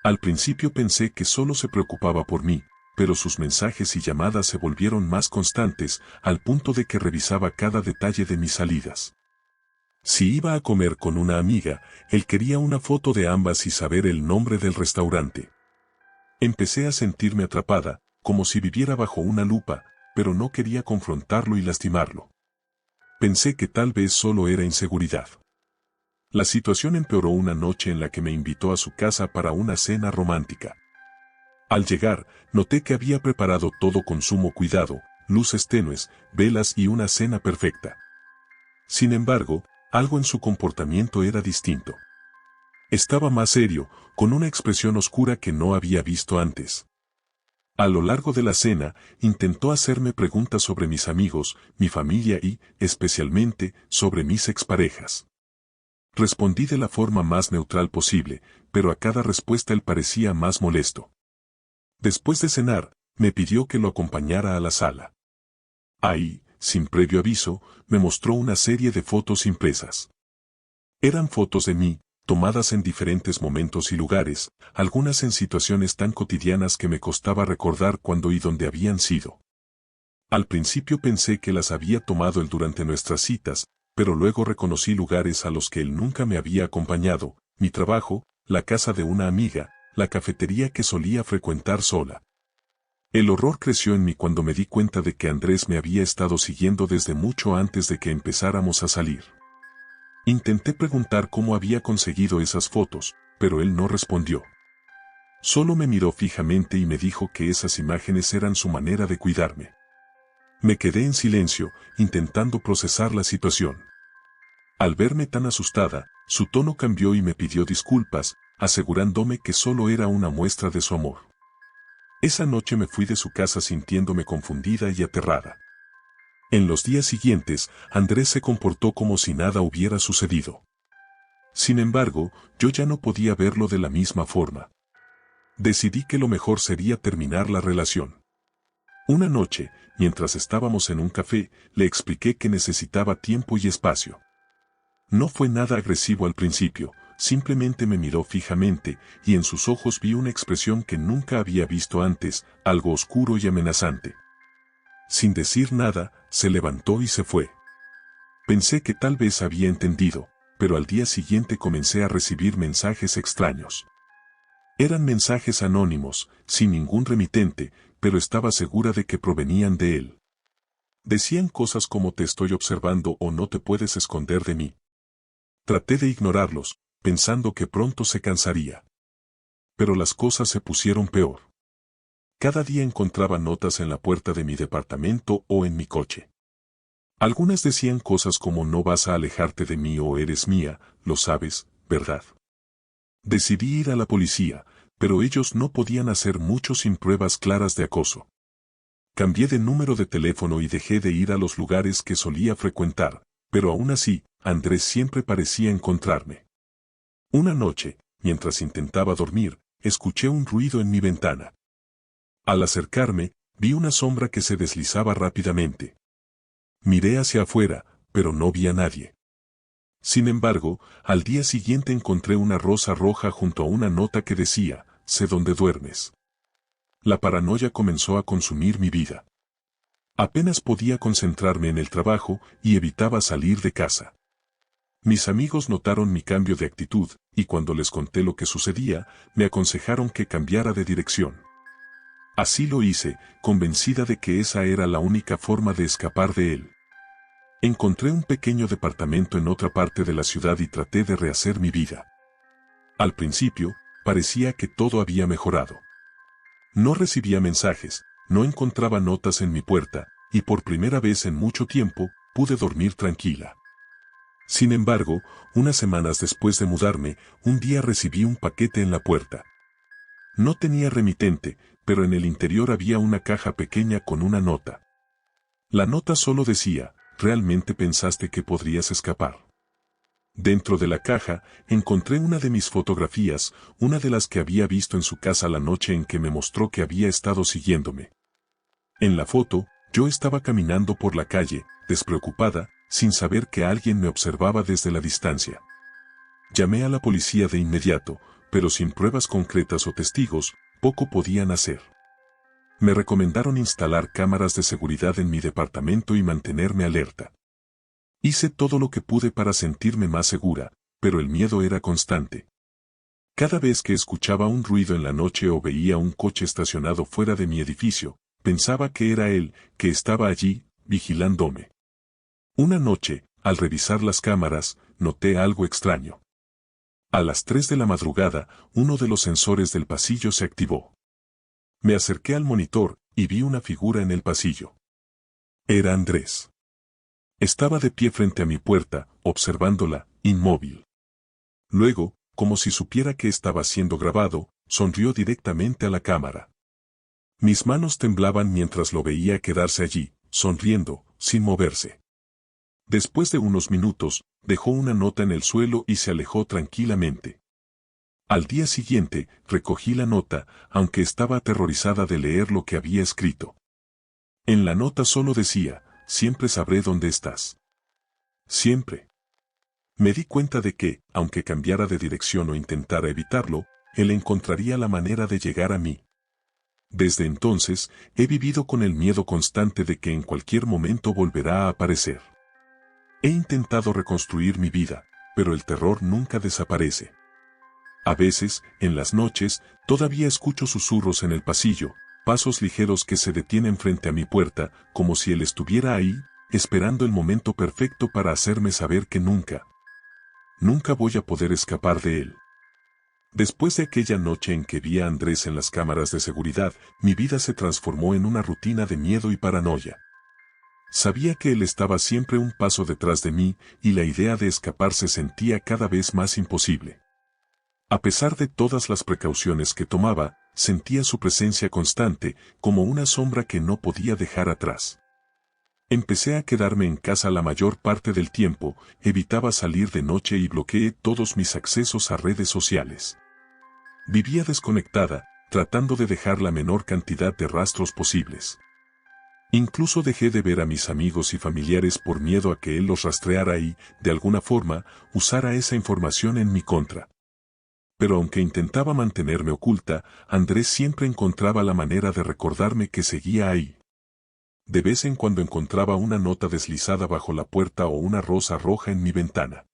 Al principio pensé que solo se preocupaba por mí, pero sus mensajes y llamadas se volvieron más constantes, al punto de que revisaba cada detalle de mis salidas. Si iba a comer con una amiga, él quería una foto de ambas y saber el nombre del restaurante. Empecé a sentirme atrapada, como si viviera bajo una lupa, pero no quería confrontarlo y lastimarlo. Pensé que tal vez solo era inseguridad. La situación empeoró una noche en la que me invitó a su casa para una cena romántica. Al llegar, noté que había preparado todo con sumo cuidado: luces tenues, velas y una cena perfecta. Sin embargo, algo en su comportamiento era distinto. Estaba más serio, con una expresión oscura que no había visto antes. A lo largo de la cena, intentó hacerme preguntas sobre mis amigos, mi familia y, especialmente, sobre mis exparejas. Respondí de la forma más neutral posible, pero a cada respuesta él parecía más molesto. Después de cenar, me pidió que lo acompañara a la sala. Ahí, sin previo aviso, me mostró una serie de fotos impresas. Eran fotos de mí, tomadas en diferentes momentos y lugares, algunas en situaciones tan cotidianas que me costaba recordar cuándo y dónde habían sido. Al principio pensé que las había tomado él durante nuestras citas, pero luego reconocí lugares a los que él nunca me había acompañado: mi trabajo, la casa de una amiga, la cafetería que solía frecuentar sola. El horror creció en mí cuando me di cuenta de que Andrés me había estado siguiendo desde mucho antes de que empezáramos a salir. Intenté preguntar cómo había conseguido esas fotos, pero él no respondió. Solo me miró fijamente y me dijo que esas imágenes eran su manera de cuidarme. Me quedé en silencio, intentando procesar la situación. Al verme tan asustada, su tono cambió y me pidió disculpas, asegurándome que solo era una muestra de su amor. Esa noche me fui de su casa sintiéndome confundida y aterrada. En los días siguientes, Andrés se comportó como si nada hubiera sucedido. Sin embargo, yo ya no podía verlo de la misma forma. Decidí que lo mejor sería terminar la relación. Una noche, mientras estábamos en un café, le expliqué que necesitaba tiempo y espacio. No fue nada agresivo al principio, simplemente me miró fijamente, y en sus ojos vi una expresión que nunca había visto antes, algo oscuro y amenazante. Sin decir nada, se levantó y se fue. Pensé que tal vez había entendido, pero al día siguiente comencé a recibir mensajes extraños. Eran mensajes anónimos, sin ningún remitente, pero estaba segura de que provenían de él. Decían cosas como te estoy observando o no te puedes esconder de mí. Traté de ignorarlos, pensando que pronto se cansaría. Pero las cosas se pusieron peor. Cada día encontraba notas en la puerta de mi departamento o en mi coche. Algunas decían cosas como no vas a alejarte de mí o eres mía, lo sabes, ¿verdad? Decidí ir a la policía, pero ellos no podían hacer mucho sin pruebas claras de acoso. Cambié de número de teléfono y dejé de ir a los lugares que solía frecuentar, pero aún así, Andrés siempre parecía encontrarme. Una noche, mientras intentaba dormir, escuché un ruido en mi ventana. Al acercarme, vi una sombra que se deslizaba rápidamente. Miré hacia afuera, pero no vi a nadie. Sin embargo, al día siguiente encontré una rosa roja junto a una nota que decía, sé dónde duermes. La paranoia comenzó a consumir mi vida. Apenas podía concentrarme en el trabajo y evitaba salir de casa. Mis amigos notaron mi cambio de actitud, y cuando les conté lo que sucedía, me aconsejaron que cambiara de dirección. Así lo hice, convencida de que esa era la única forma de escapar de él. Encontré un pequeño departamento en otra parte de la ciudad y traté de rehacer mi vida. Al principio, parecía que todo había mejorado. No recibía mensajes, no encontraba notas en mi puerta, y por primera vez en mucho tiempo, pude dormir tranquila. Sin embargo, unas semanas después de mudarme, un día recibí un paquete en la puerta. No tenía remitente, pero en el interior había una caja pequeña con una nota. La nota solo decía, ¿realmente pensaste que podrías escapar? Dentro de la caja, encontré una de mis fotografías, una de las que había visto en su casa la noche en que me mostró que había estado siguiéndome. En la foto, yo estaba caminando por la calle, despreocupada, sin saber que alguien me observaba desde la distancia. Llamé a la policía de inmediato, pero sin pruebas concretas o testigos, poco podían hacer. Me recomendaron instalar cámaras de seguridad en mi departamento y mantenerme alerta. Hice todo lo que pude para sentirme más segura, pero el miedo era constante. Cada vez que escuchaba un ruido en la noche o veía un coche estacionado fuera de mi edificio, pensaba que era él, que estaba allí, vigilándome. Una noche, al revisar las cámaras, noté algo extraño. A las 3 de la madrugada, uno de los sensores del pasillo se activó. Me acerqué al monitor y vi una figura en el pasillo. Era Andrés. Estaba de pie frente a mi puerta, observándola, inmóvil. Luego, como si supiera que estaba siendo grabado, sonrió directamente a la cámara. Mis manos temblaban mientras lo veía quedarse allí, sonriendo, sin moverse. Después de unos minutos, dejó una nota en el suelo y se alejó tranquilamente. Al día siguiente, recogí la nota, aunque estaba aterrorizada de leer lo que había escrito. En la nota solo decía, siempre sabré dónde estás. Siempre. Me di cuenta de que, aunque cambiara de dirección o intentara evitarlo, él encontraría la manera de llegar a mí. Desde entonces, he vivido con el miedo constante de que en cualquier momento volverá a aparecer. He intentado reconstruir mi vida, pero el terror nunca desaparece. A veces, en las noches, todavía escucho susurros en el pasillo, pasos ligeros que se detienen frente a mi puerta, como si él estuviera ahí, esperando el momento perfecto para hacerme saber que nunca voy a poder escapar de él. Después de aquella noche en que vi a Andrés en las cámaras de seguridad, mi vida se transformó en una rutina de miedo y paranoia. Sabía que él estaba siempre un paso detrás de mí, y la idea de escapar se sentía cada vez más imposible. A pesar de todas las precauciones que tomaba, sentía su presencia constante, como una sombra que no podía dejar atrás. Empecé a quedarme en casa la mayor parte del tiempo, evitaba salir de noche y bloqueé todos mis accesos a redes sociales. Vivía desconectada, tratando de dejar la menor cantidad de rastros posibles. Incluso dejé de ver a mis amigos y familiares por miedo a que él los rastreara y, de alguna forma, usara esa información en mi contra. Pero aunque intentaba mantenerme oculta, Andrés siempre encontraba la manera de recordarme que seguía ahí. De vez en cuando encontraba una nota deslizada bajo la puerta o una rosa roja en mi ventana.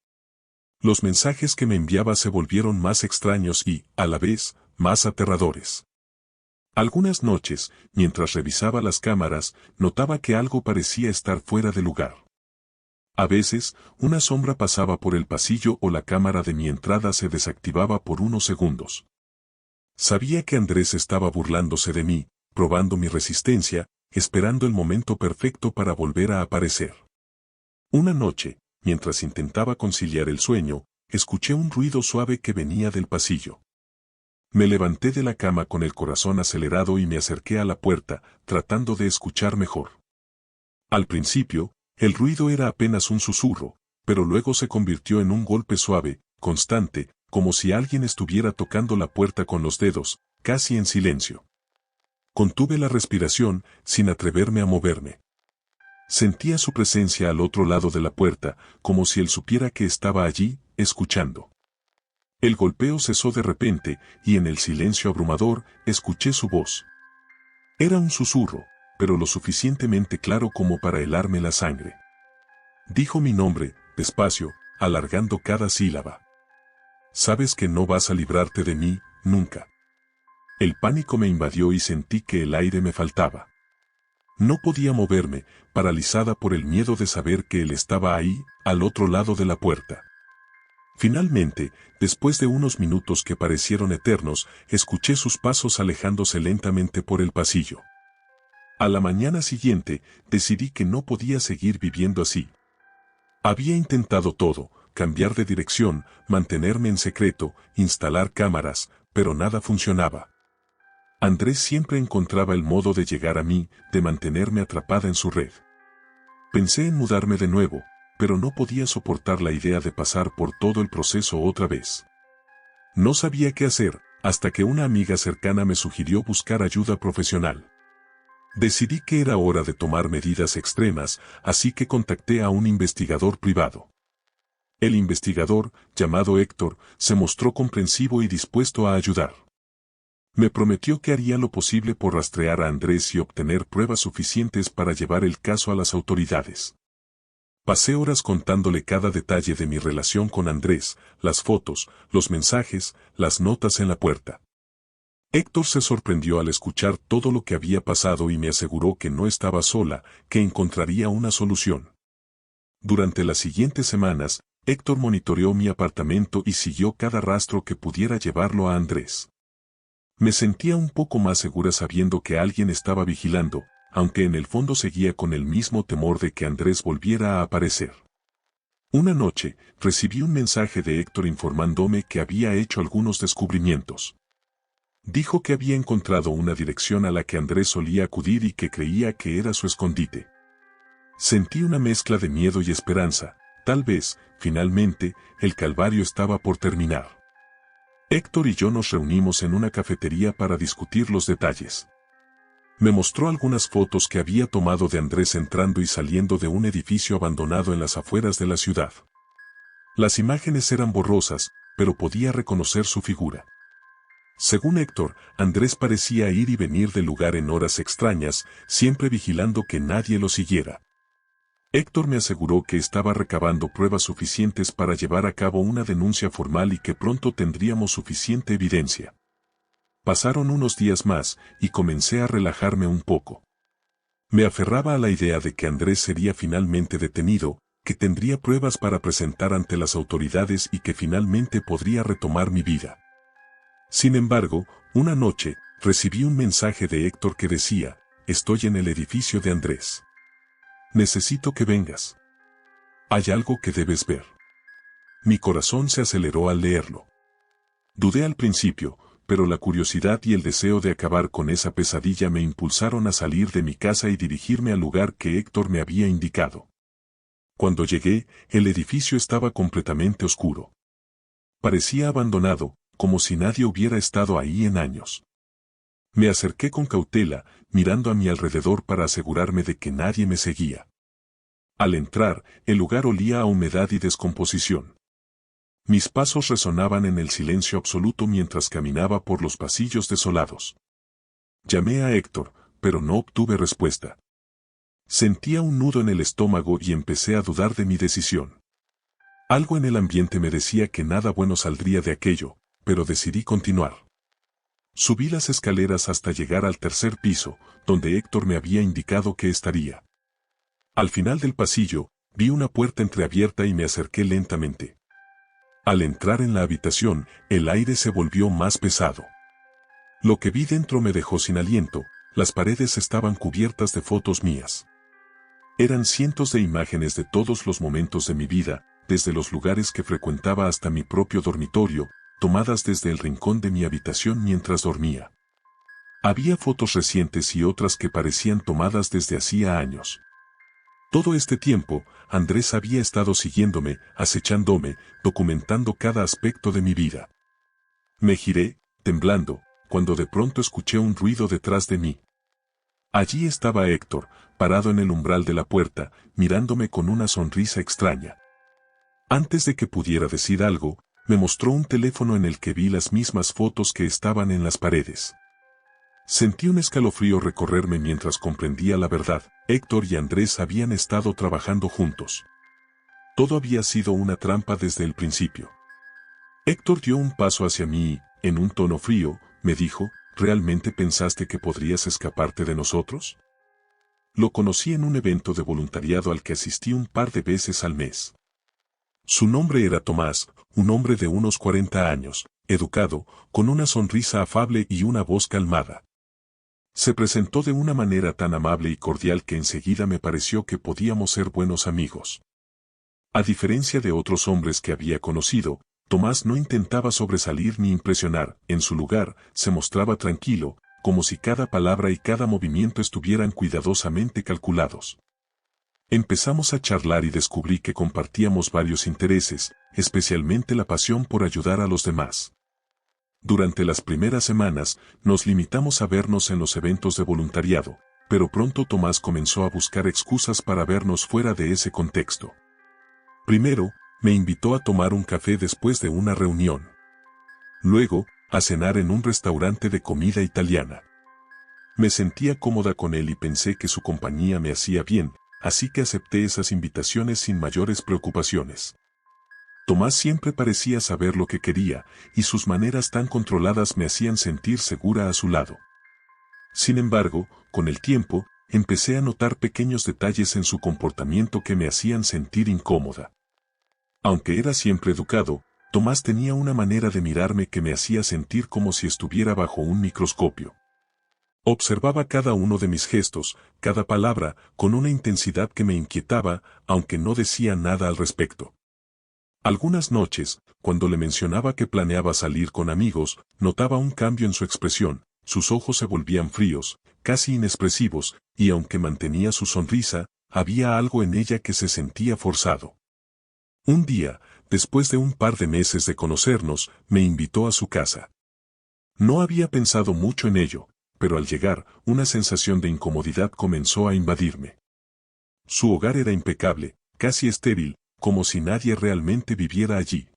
Los mensajes que me enviaba se volvieron más extraños y, a la vez, más aterradores. Algunas noches, mientras revisaba las cámaras, notaba que algo parecía estar fuera de lugar. A veces, una sombra pasaba por el pasillo o la cámara de mi entrada se desactivaba por unos segundos. Sabía que Andrés estaba burlándose de mí, probando mi resistencia, esperando el momento perfecto para volver a aparecer. Una noche, mientras intentaba conciliar el sueño, escuché un ruido suave que venía del pasillo. Me levanté de la cama con el corazón acelerado y me acerqué a la puerta, tratando de escuchar mejor. Al principio, el ruido era apenas un susurro, pero luego se convirtió en un golpe suave, constante, como si alguien estuviera tocando la puerta con los dedos, casi en silencio. Contuve la respiración, sin atreverme a moverme. Sentía su presencia al otro lado de la puerta, como si él supiera que estaba allí, escuchando. El golpeo cesó de repente, y en el silencio abrumador, escuché su voz. Era un susurro, pero lo suficientemente claro como para helarme la sangre. Dijo mi nombre, despacio, alargando cada sílaba. Sabes que no vas a librarte de mí, nunca. El pánico me invadió y sentí que el aire me faltaba. No podía moverme, paralizada por el miedo de saber que él estaba ahí, al otro lado de la puerta. Finalmente, después de unos minutos que parecieron eternos, escuché sus pasos alejándose lentamente por el pasillo. A la mañana siguiente, decidí que no podía seguir viviendo así. Había intentado todo, cambiar de dirección, mantenerme en secreto, instalar cámaras, pero nada funcionaba. Andrés siempre encontraba el modo de llegar a mí, de mantenerme atrapada en su red. Pensé en mudarme de nuevo, pero no podía soportar la idea de pasar por todo el proceso otra vez. No sabía qué hacer, hasta que una amiga cercana me sugirió buscar ayuda profesional. Decidí que era hora de tomar medidas extremas, así que contacté a un investigador privado. El investigador, llamado Héctor, se mostró comprensivo y dispuesto a ayudar. Me prometió que haría lo posible por rastrear a Andrés y obtener pruebas suficientes para llevar el caso a las autoridades. Pasé horas contándole cada detalle de mi relación con Andrés, las fotos, los mensajes, las notas en la puerta. Héctor se sorprendió al escuchar todo lo que había pasado y me aseguró que no estaba sola, que encontraría una solución. Durante las siguientes semanas, Héctor monitoreó mi apartamento y siguió cada rastro que pudiera llevarlo a Andrés. Me sentía un poco más segura sabiendo que alguien estaba vigilando, aunque en el fondo seguía con el mismo temor de que Andrés volviera a aparecer. Una noche, recibí un mensaje de Héctor informándome que había hecho algunos descubrimientos. Dijo que había encontrado una dirección a la que Andrés solía acudir y que creía que era su escondite. Sentí una mezcla de miedo y esperanza, tal vez, finalmente, el calvario estaba por terminar. Héctor y yo nos reunimos en una cafetería para discutir los detalles. Me mostró algunas fotos que había tomado de Andrés entrando y saliendo de un edificio abandonado en las afueras de la ciudad. Las imágenes eran borrosas, pero podía reconocer su figura. Según Héctor, Andrés parecía ir y venir del lugar en horas extrañas, siempre vigilando que nadie lo siguiera. Héctor me aseguró que estaba recabando pruebas suficientes para llevar a cabo una denuncia formal y que pronto tendríamos suficiente evidencia. Pasaron unos días más, y comencé a relajarme un poco. Me aferraba a la idea de que Andrés sería finalmente detenido, que tendría pruebas para presentar ante las autoridades y que finalmente podría retomar mi vida. Sin embargo, una noche, recibí un mensaje de Héctor que decía: «Estoy en el edificio de Andrés. Necesito que vengas. Hay algo que debes ver». Mi corazón se aceleró al leerlo. Dudé al principio, pero la curiosidad y el deseo de acabar con esa pesadilla me impulsaron a salir de mi casa y dirigirme al lugar que Héctor me había indicado. Cuando llegué, el edificio estaba completamente oscuro. Parecía abandonado, como si nadie hubiera estado ahí en años. Me acerqué con cautela, mirando a mi alrededor para asegurarme de que nadie me seguía. Al entrar, el lugar olía a humedad y descomposición. Mis pasos resonaban en el silencio absoluto mientras caminaba por los pasillos desolados. Llamé a Héctor, pero no obtuve respuesta. Sentía un nudo en el estómago y empecé a dudar de mi decisión. Algo en el ambiente me decía que nada bueno saldría de aquello, pero decidí continuar. Subí las escaleras hasta llegar al tercer piso, donde Héctor me había indicado que estaría. Al final del pasillo, vi una puerta entreabierta y me acerqué lentamente. Al entrar en la habitación, el aire se volvió más pesado. Lo que vi dentro me dejó sin aliento, las paredes estaban cubiertas de fotos mías. Eran cientos de imágenes de todos los momentos de mi vida, desde los lugares que frecuentaba hasta mi propio dormitorio, tomadas desde el rincón de mi habitación mientras dormía. Había fotos recientes y otras que parecían tomadas desde hacía años. Todo este tiempo, Andrés había estado siguiéndome, acechándome, documentando cada aspecto de mi vida. Me giré, temblando, cuando de pronto escuché un ruido detrás de mí. Allí estaba Héctor, parado en el umbral de la puerta, mirándome con una sonrisa extraña. Antes de que pudiera decir algo, me mostró un teléfono en el que vi las mismas fotos que estaban en las paredes. Sentí un escalofrío recorrerme mientras comprendía la verdad. Héctor y Andrés habían estado trabajando juntos. Todo había sido una trampa desde el principio. Héctor dio un paso hacia mí y, en un tono frío, me dijo, ¿realmente pensaste que podrías escaparte de nosotros? Lo conocí en un evento de voluntariado al que asistí un par de veces al mes. Su nombre era Tomás, un hombre de unos 40 años, educado, con una sonrisa afable y una voz calmada. Se presentó de una manera tan amable y cordial que enseguida me pareció que podíamos ser buenos amigos. A diferencia de otros hombres que había conocido, Tomás no intentaba sobresalir ni impresionar, en su lugar, se mostraba tranquilo, como si cada palabra y cada movimiento estuvieran cuidadosamente calculados. Empezamos a charlar y descubrí que compartíamos varios intereses, especialmente la pasión por ayudar a los demás. Durante las primeras semanas, nos limitamos a vernos en los eventos de voluntariado, pero pronto Tomás comenzó a buscar excusas para vernos fuera de ese contexto. Primero, me invitó a tomar un café después de una reunión. Luego, a cenar en un restaurante de comida italiana. Me sentía cómoda con él y pensé que su compañía me hacía bien, así que acepté esas invitaciones sin mayores preocupaciones. Tomás siempre parecía saber lo que quería, y sus maneras tan controladas me hacían sentir segura a su lado. Sin embargo, con el tiempo, empecé a notar pequeños detalles en su comportamiento que me hacían sentir incómoda. Aunque era siempre educado, Tomás tenía una manera de mirarme que me hacía sentir como si estuviera bajo un microscopio. Observaba cada uno de mis gestos, cada palabra, con una intensidad que me inquietaba, aunque no decía nada al respecto. Algunas noches, cuando le mencionaba que planeaba salir con amigos, notaba un cambio en su expresión, sus ojos se volvían fríos, casi inexpresivos, y aunque mantenía su sonrisa, había algo en ella que se sentía forzado. Un día, después de un par de meses de conocernos, me invitó a su casa. No había pensado mucho en ello, pero al llegar, una sensación de incomodidad comenzó a invadirme. Su hogar era impecable, casi estéril, como si nadie realmente viviera allí.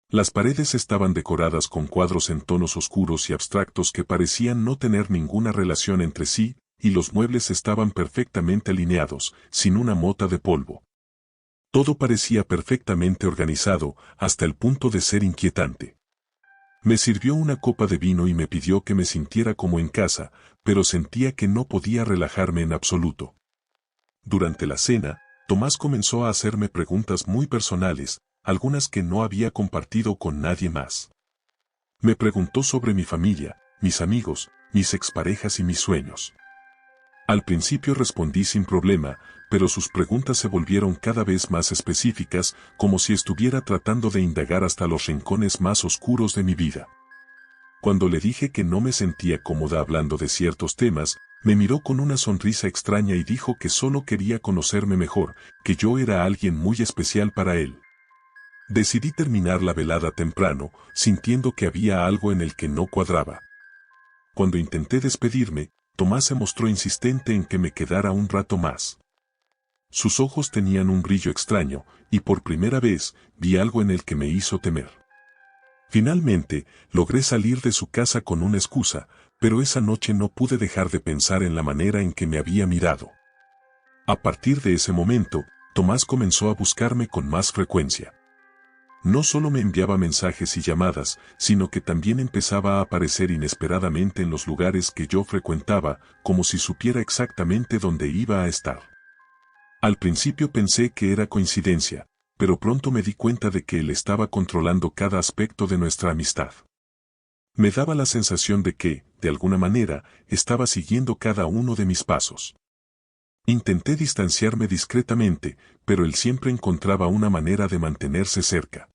Las paredes estaban decoradas con cuadros en tonos oscuros y abstractos que parecían no tener ninguna relación entre sí, y los muebles estaban perfectamente alineados, sin una mota de polvo. Todo parecía perfectamente organizado, hasta el punto de ser inquietante. Me sirvió una copa de vino y me pidió que me sintiera como en casa, pero sentía que no podía relajarme en absoluto. Durante la cena, Tomás comenzó a hacerme preguntas muy personales, algunas que no había compartido con nadie más. Me preguntó sobre mi familia, mis amigos, mis exparejas y mis sueños. Al principio respondí sin problema, pero sus preguntas se volvieron cada vez más específicas, como si estuviera tratando de indagar hasta los rincones más oscuros de mi vida. Cuando le dije que no me sentía cómoda hablando de ciertos temas, me miró con una sonrisa extraña y dijo que solo quería conocerme mejor, que yo era alguien muy especial para él. Decidí terminar la velada temprano, sintiendo que había algo en el que no cuadraba. Cuando intenté despedirme, Tomás se mostró insistente en que me quedara un rato más. Sus ojos tenían un brillo extraño, y por primera vez, vi algo en el que me hizo temer. Finalmente, logré salir de su casa con una excusa, pero esa noche no pude dejar de pensar en la manera en que me había mirado. A partir de ese momento, Tomás comenzó a buscarme con más frecuencia. No solo me enviaba mensajes y llamadas, sino que también empezaba a aparecer inesperadamente en los lugares que yo frecuentaba, como si supiera exactamente dónde iba a estar. Al principio pensé que era coincidencia, pero pronto me di cuenta de que él estaba controlando cada aspecto de nuestra amistad. Me daba la sensación de que, de alguna manera, estaba siguiendo cada uno de mis pasos. Intenté distanciarme discretamente, pero él siempre encontraba una manera de mantenerse cerca.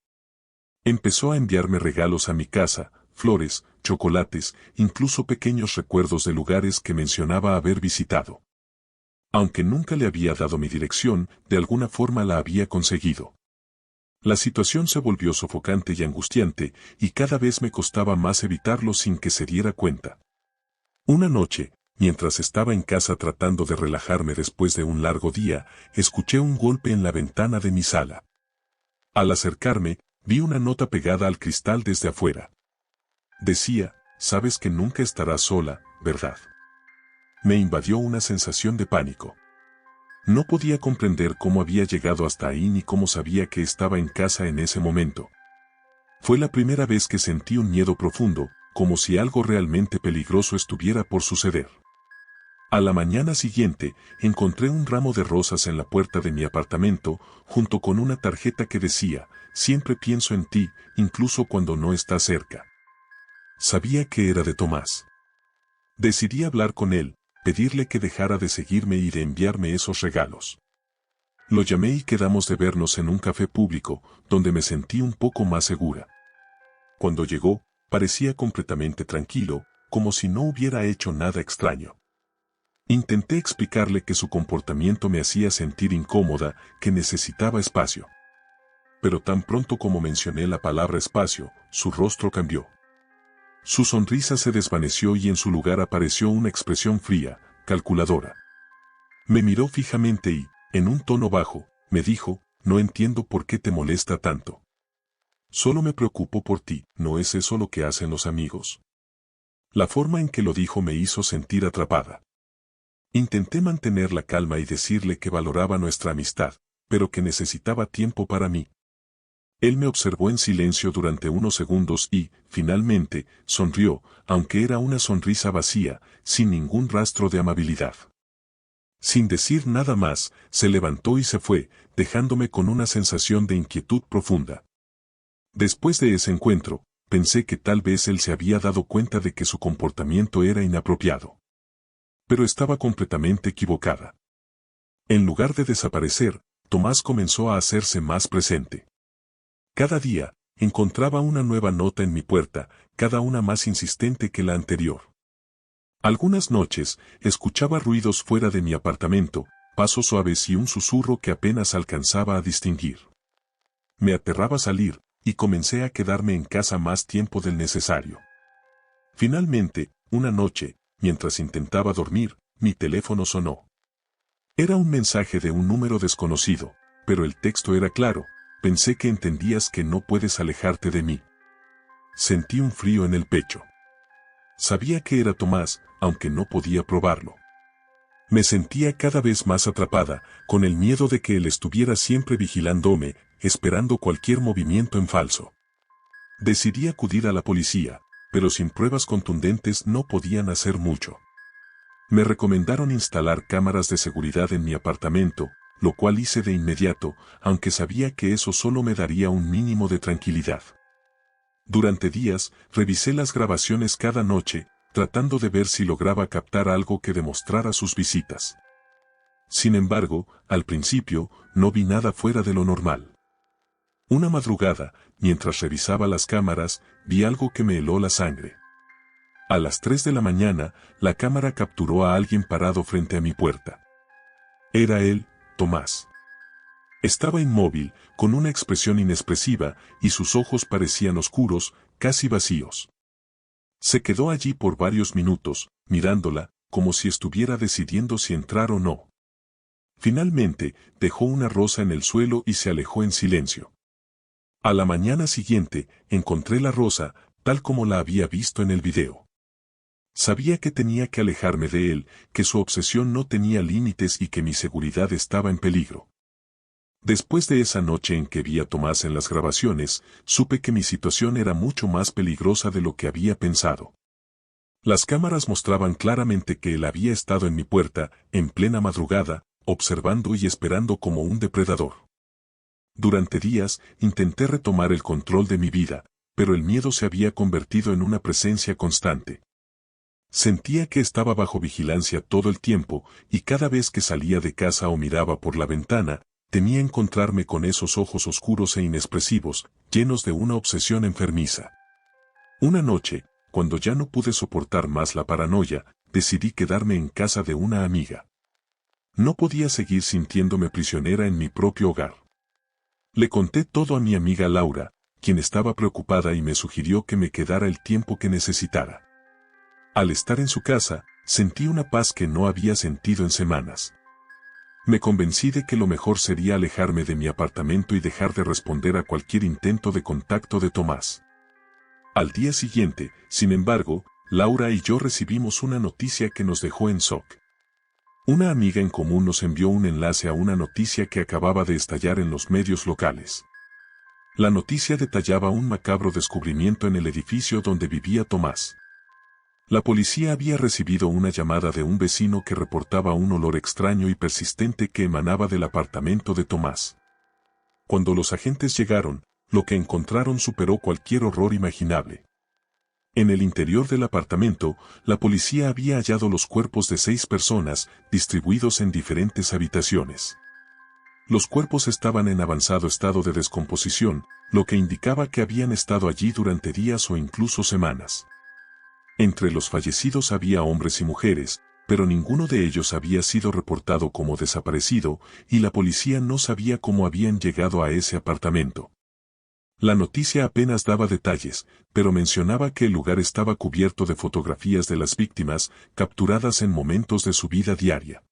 Empezó a enviarme regalos a mi casa, flores, chocolates, incluso pequeños recuerdos de lugares que mencionaba haber visitado. Aunque nunca le había dado mi dirección, de alguna forma la había conseguido. La situación se volvió sofocante y angustiante, y cada vez me costaba más evitarlo sin que se diera cuenta. Una noche, mientras estaba en casa tratando de relajarme después de un largo día, escuché un golpe en la ventana de mi sala. Al acercarme, vi una nota pegada al cristal desde afuera. Decía, sabes que nunca estarás sola, ¿verdad? Me invadió una sensación de pánico. No podía comprender cómo había llegado hasta ahí ni cómo sabía que estaba en casa en ese momento. Fue la primera vez que sentí un miedo profundo, como si algo realmente peligroso estuviera por suceder. A la mañana siguiente, encontré un ramo de rosas en la puerta de mi apartamento, junto con una tarjeta que decía, siempre pienso en ti, incluso cuando no estás cerca. Sabía que era de Tomás. Decidí hablar con él, pedirle que dejara de seguirme y de enviarme esos regalos. Lo llamé y quedamos de vernos en un café público, donde me sentí un poco más segura. Cuando llegó, parecía completamente tranquilo, como si no hubiera hecho nada extraño. Intenté explicarle que su comportamiento me hacía sentir incómoda, que necesitaba espacio. Pero tan pronto como mencioné la palabra espacio, su rostro cambió. Su sonrisa se desvaneció y en su lugar apareció una expresión fría, calculadora. Me miró fijamente y, en un tono bajo, me dijo, no entiendo por qué te molesta tanto. Solo me preocupo por ti, ¿no es eso lo que hacen los amigos? La forma en que lo dijo me hizo sentir atrapada. Intenté mantener la calma y decirle que valoraba nuestra amistad, pero que necesitaba tiempo para mí. Él me observó en silencio durante unos segundos y, finalmente, sonrió, aunque era una sonrisa vacía, sin ningún rastro de amabilidad. Sin decir nada más, se levantó y se fue, dejándome con una sensación de inquietud profunda. Después de ese encuentro, pensé que tal vez él se había dado cuenta de que su comportamiento era inapropiado. Pero estaba completamente equivocada. En lugar de desaparecer, Tomás comenzó a hacerse más presente. Cada día, encontraba una nueva nota en mi puerta, cada una más insistente que la anterior. Algunas noches, escuchaba ruidos fuera de mi apartamento, pasos suaves y un susurro que apenas alcanzaba a distinguir. Me aterraba salir, y comencé a quedarme en casa más tiempo del necesario. Finalmente, una noche, mientras intentaba dormir, mi teléfono sonó. Era un mensaje de un número desconocido, pero el texto era claro. Pensé que entendías que no puedes alejarte de mí. Sentí un frío en el pecho. Sabía que era Tomás, aunque no podía probarlo. Me sentía cada vez más atrapada, con el miedo de que él estuviera siempre vigilándome, esperando cualquier movimiento en falso. Decidí acudir a la policía, pero sin pruebas contundentes no podían hacer mucho. Me recomendaron instalar cámaras de seguridad en mi apartamento, lo cual hice de inmediato, aunque sabía que eso solo me daría un mínimo de tranquilidad. Durante días, revisé las grabaciones cada noche, tratando de ver si lograba captar algo que demostrara sus visitas. Sin embargo, al principio, no vi nada fuera de lo normal. Una madrugada, mientras revisaba las cámaras, vi algo que me heló la sangre. A las 3 de la mañana, la cámara capturó a alguien parado frente a mi puerta. Era él, Tomás. Estaba inmóvil, con una expresión inexpresiva, y sus ojos parecían oscuros, casi vacíos. Se quedó allí por varios minutos, mirándola, como si estuviera decidiendo si entrar o no. Finalmente, dejó una rosa en el suelo y se alejó en silencio. A la mañana siguiente, encontré la rosa, tal como la había visto en el video. Sabía que tenía que alejarme de él, que su obsesión no tenía límites y que mi seguridad estaba en peligro. Después de esa noche en que vi a Tomás en las grabaciones, supe que mi situación era mucho más peligrosa de lo que había pensado. Las cámaras mostraban claramente que él había estado en mi puerta, en plena madrugada, observando y esperando como un depredador. Durante días, intenté retomar el control de mi vida, pero el miedo se había convertido en una presencia constante. Sentía que estaba bajo vigilancia todo el tiempo, y cada vez que salía de casa o miraba por la ventana, temía encontrarme con esos ojos oscuros e inexpresivos, llenos de una obsesión enfermiza. Una noche, cuando ya no pude soportar más la paranoia, decidí quedarme en casa de una amiga. No podía seguir sintiéndome prisionera en mi propio hogar. Le conté todo a mi amiga Laura, quien estaba preocupada y me sugirió que me quedara el tiempo que necesitara. Al estar en su casa, sentí una paz que no había sentido en semanas. Me convencí de que lo mejor sería alejarme de mi apartamento y dejar de responder a cualquier intento de contacto de Tomás. Al día siguiente, sin embargo, Laura y yo recibimos una noticia que nos dejó en shock. Una amiga en común nos envió un enlace a una noticia que acababa de estallar en los medios locales. La noticia detallaba un macabro descubrimiento en el edificio donde vivía Tomás. La policía había recibido una llamada de un vecino que reportaba un olor extraño y persistente que emanaba del apartamento de Tomás. Cuando los agentes llegaron, lo que encontraron superó cualquier horror imaginable. En el interior del apartamento, la policía había hallado los cuerpos de 6 personas, distribuidos en diferentes habitaciones. Los cuerpos estaban en avanzado estado de descomposición, lo que indicaba que habían estado allí durante días o incluso semanas. Entre los fallecidos había hombres y mujeres, pero ninguno de ellos había sido reportado como desaparecido, y la policía no sabía cómo habían llegado a ese apartamento. La noticia apenas daba detalles, pero mencionaba que el lugar estaba cubierto de fotografías de las víctimas, capturadas en momentos de su vida diaria.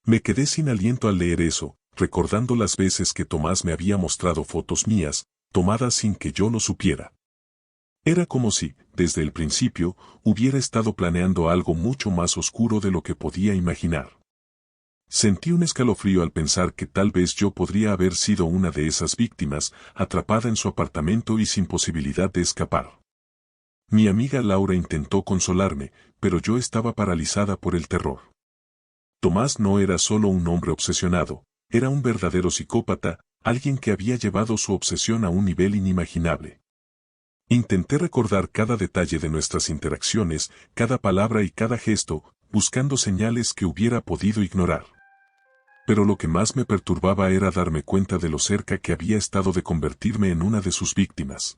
Me quedé sin aliento al leer eso, recordando las veces que Tomás me había mostrado fotos mías, tomadas sin que yo lo supiera. Era como si, desde el principio, hubiera estado planeando algo mucho más oscuro de lo que podía imaginar. Sentí un escalofrío al pensar que tal vez yo podría haber sido una de esas víctimas, atrapada en su apartamento y sin posibilidad de escapar. Mi amiga Laura intentó consolarme, pero yo estaba paralizada por el terror. Tomás no era solo un hombre obsesionado, era un verdadero psicópata, alguien que había llevado su obsesión a un nivel inimaginable. Intenté recordar cada detalle de nuestras interacciones, cada palabra y cada gesto, buscando señales que hubiera podido ignorar. Pero lo que más me perturbaba era darme cuenta de lo cerca que había estado de convertirme en una de sus víctimas.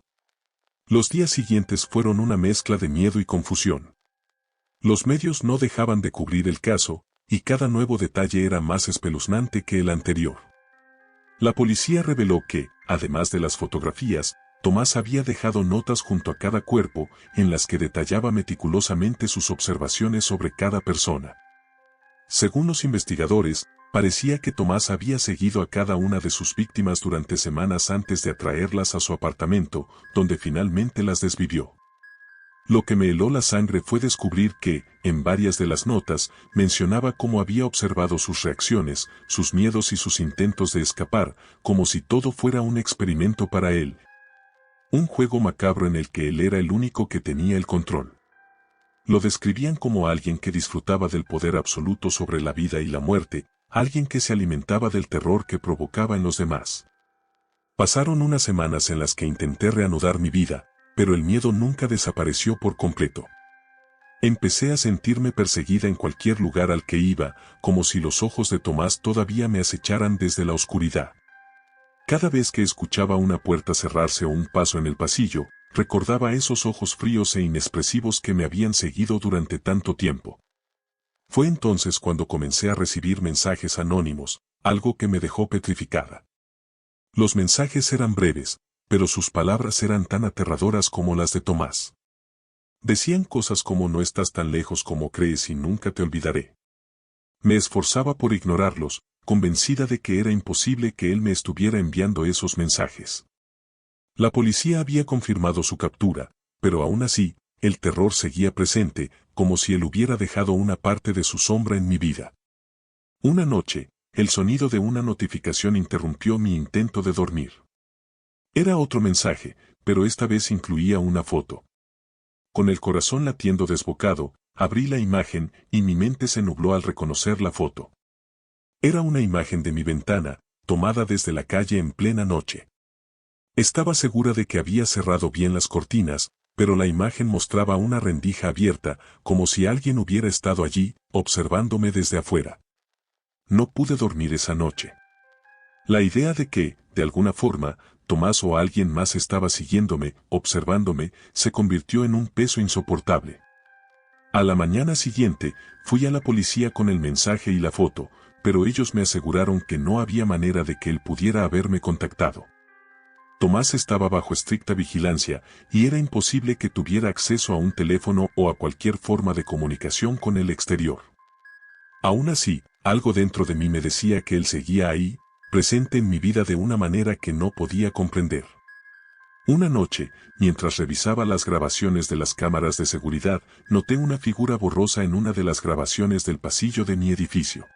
Los días siguientes fueron una mezcla de miedo y confusión. Los medios no dejaban de cubrir el caso, y cada nuevo detalle era más espeluznante que el anterior. La policía reveló que, además de las fotografías, Tomás había dejado notas junto a cada cuerpo, en las que detallaba meticulosamente sus observaciones sobre cada persona. Según los investigadores, parecía que Tomás había seguido a cada una de sus víctimas durante semanas antes de atraerlas a su apartamento, donde finalmente las desvivió. Lo que me heló la sangre fue descubrir que, en varias de las notas, mencionaba cómo había observado sus reacciones, sus miedos y sus intentos de escapar, como si todo fuera un experimento para él. Un juego macabro en el que él era el único que tenía el control. Lo describían como alguien que disfrutaba del poder absoluto sobre la vida y la muerte, alguien que se alimentaba del terror que provocaba en los demás. Pasaron unas semanas en las que intenté reanudar mi vida, pero el miedo nunca desapareció por completo. Empecé a sentirme perseguida en cualquier lugar al que iba, como si los ojos de Tomás todavía me acecharan desde la oscuridad. Cada vez que escuchaba una puerta cerrarse o un paso en el pasillo, recordaba esos ojos fríos e inexpresivos que me habían seguido durante tanto tiempo. Fue entonces cuando comencé a recibir mensajes anónimos, algo que me dejó petrificada. Los mensajes eran breves, pero sus palabras eran tan aterradoras como las de Tomás. Decían cosas como no estás tan lejos como crees y nunca te olvidaré. Me esforzaba por ignorarlos, convencida de que era imposible que él me estuviera enviando esos mensajes. La policía había confirmado su captura, pero aún así, el terror seguía presente, como si él hubiera dejado una parte de su sombra en mi vida. Una noche, el sonido de una notificación interrumpió mi intento de dormir. Era otro mensaje, pero esta vez incluía una foto. Con el corazón latiendo desbocado, abrí la imagen y mi mente se nubló al reconocer la foto. Era una imagen de mi ventana, tomada desde la calle en plena noche. Estaba segura de que había cerrado bien las cortinas, pero la imagen mostraba una rendija abierta, como si alguien hubiera estado allí, observándome desde afuera. No pude dormir esa noche. La idea de que, de alguna forma, Tomás o alguien más estaba siguiéndome, observándome, se convirtió en un peso insoportable. A la mañana siguiente, fui a la policía con el mensaje y la foto, pero ellos me aseguraron que no había manera de que él pudiera haberme contactado. Tomás estaba bajo estricta vigilancia, y era imposible que tuviera acceso a un teléfono o a cualquier forma de comunicación con el exterior. Aún así, algo dentro de mí me decía que él seguía ahí, presente en mi vida de una manera que no podía comprender. Una noche, mientras revisaba las grabaciones de las cámaras de seguridad, noté una figura borrosa en una de las grabaciones del pasillo de mi edificio.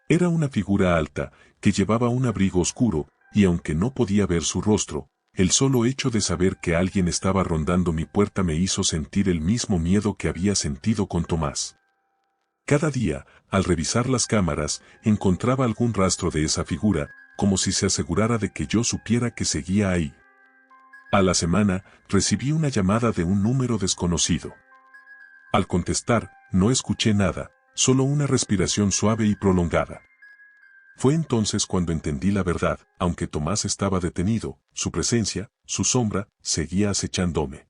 Era una figura alta, que llevaba un abrigo oscuro, y aunque no podía ver su rostro, el solo hecho de saber que alguien estaba rondando mi puerta me hizo sentir el mismo miedo que había sentido con Tomás. Cada día, al revisar las cámaras, encontraba algún rastro de esa figura, como si se asegurara de que yo supiera que seguía ahí. A la semana, recibí una llamada de un número desconocido. Al contestar, no escuché nada, solo una respiración suave y prolongada. Fue entonces cuando entendí la verdad, aunque Tomás estaba detenido, su presencia, su sombra, seguía acechándome.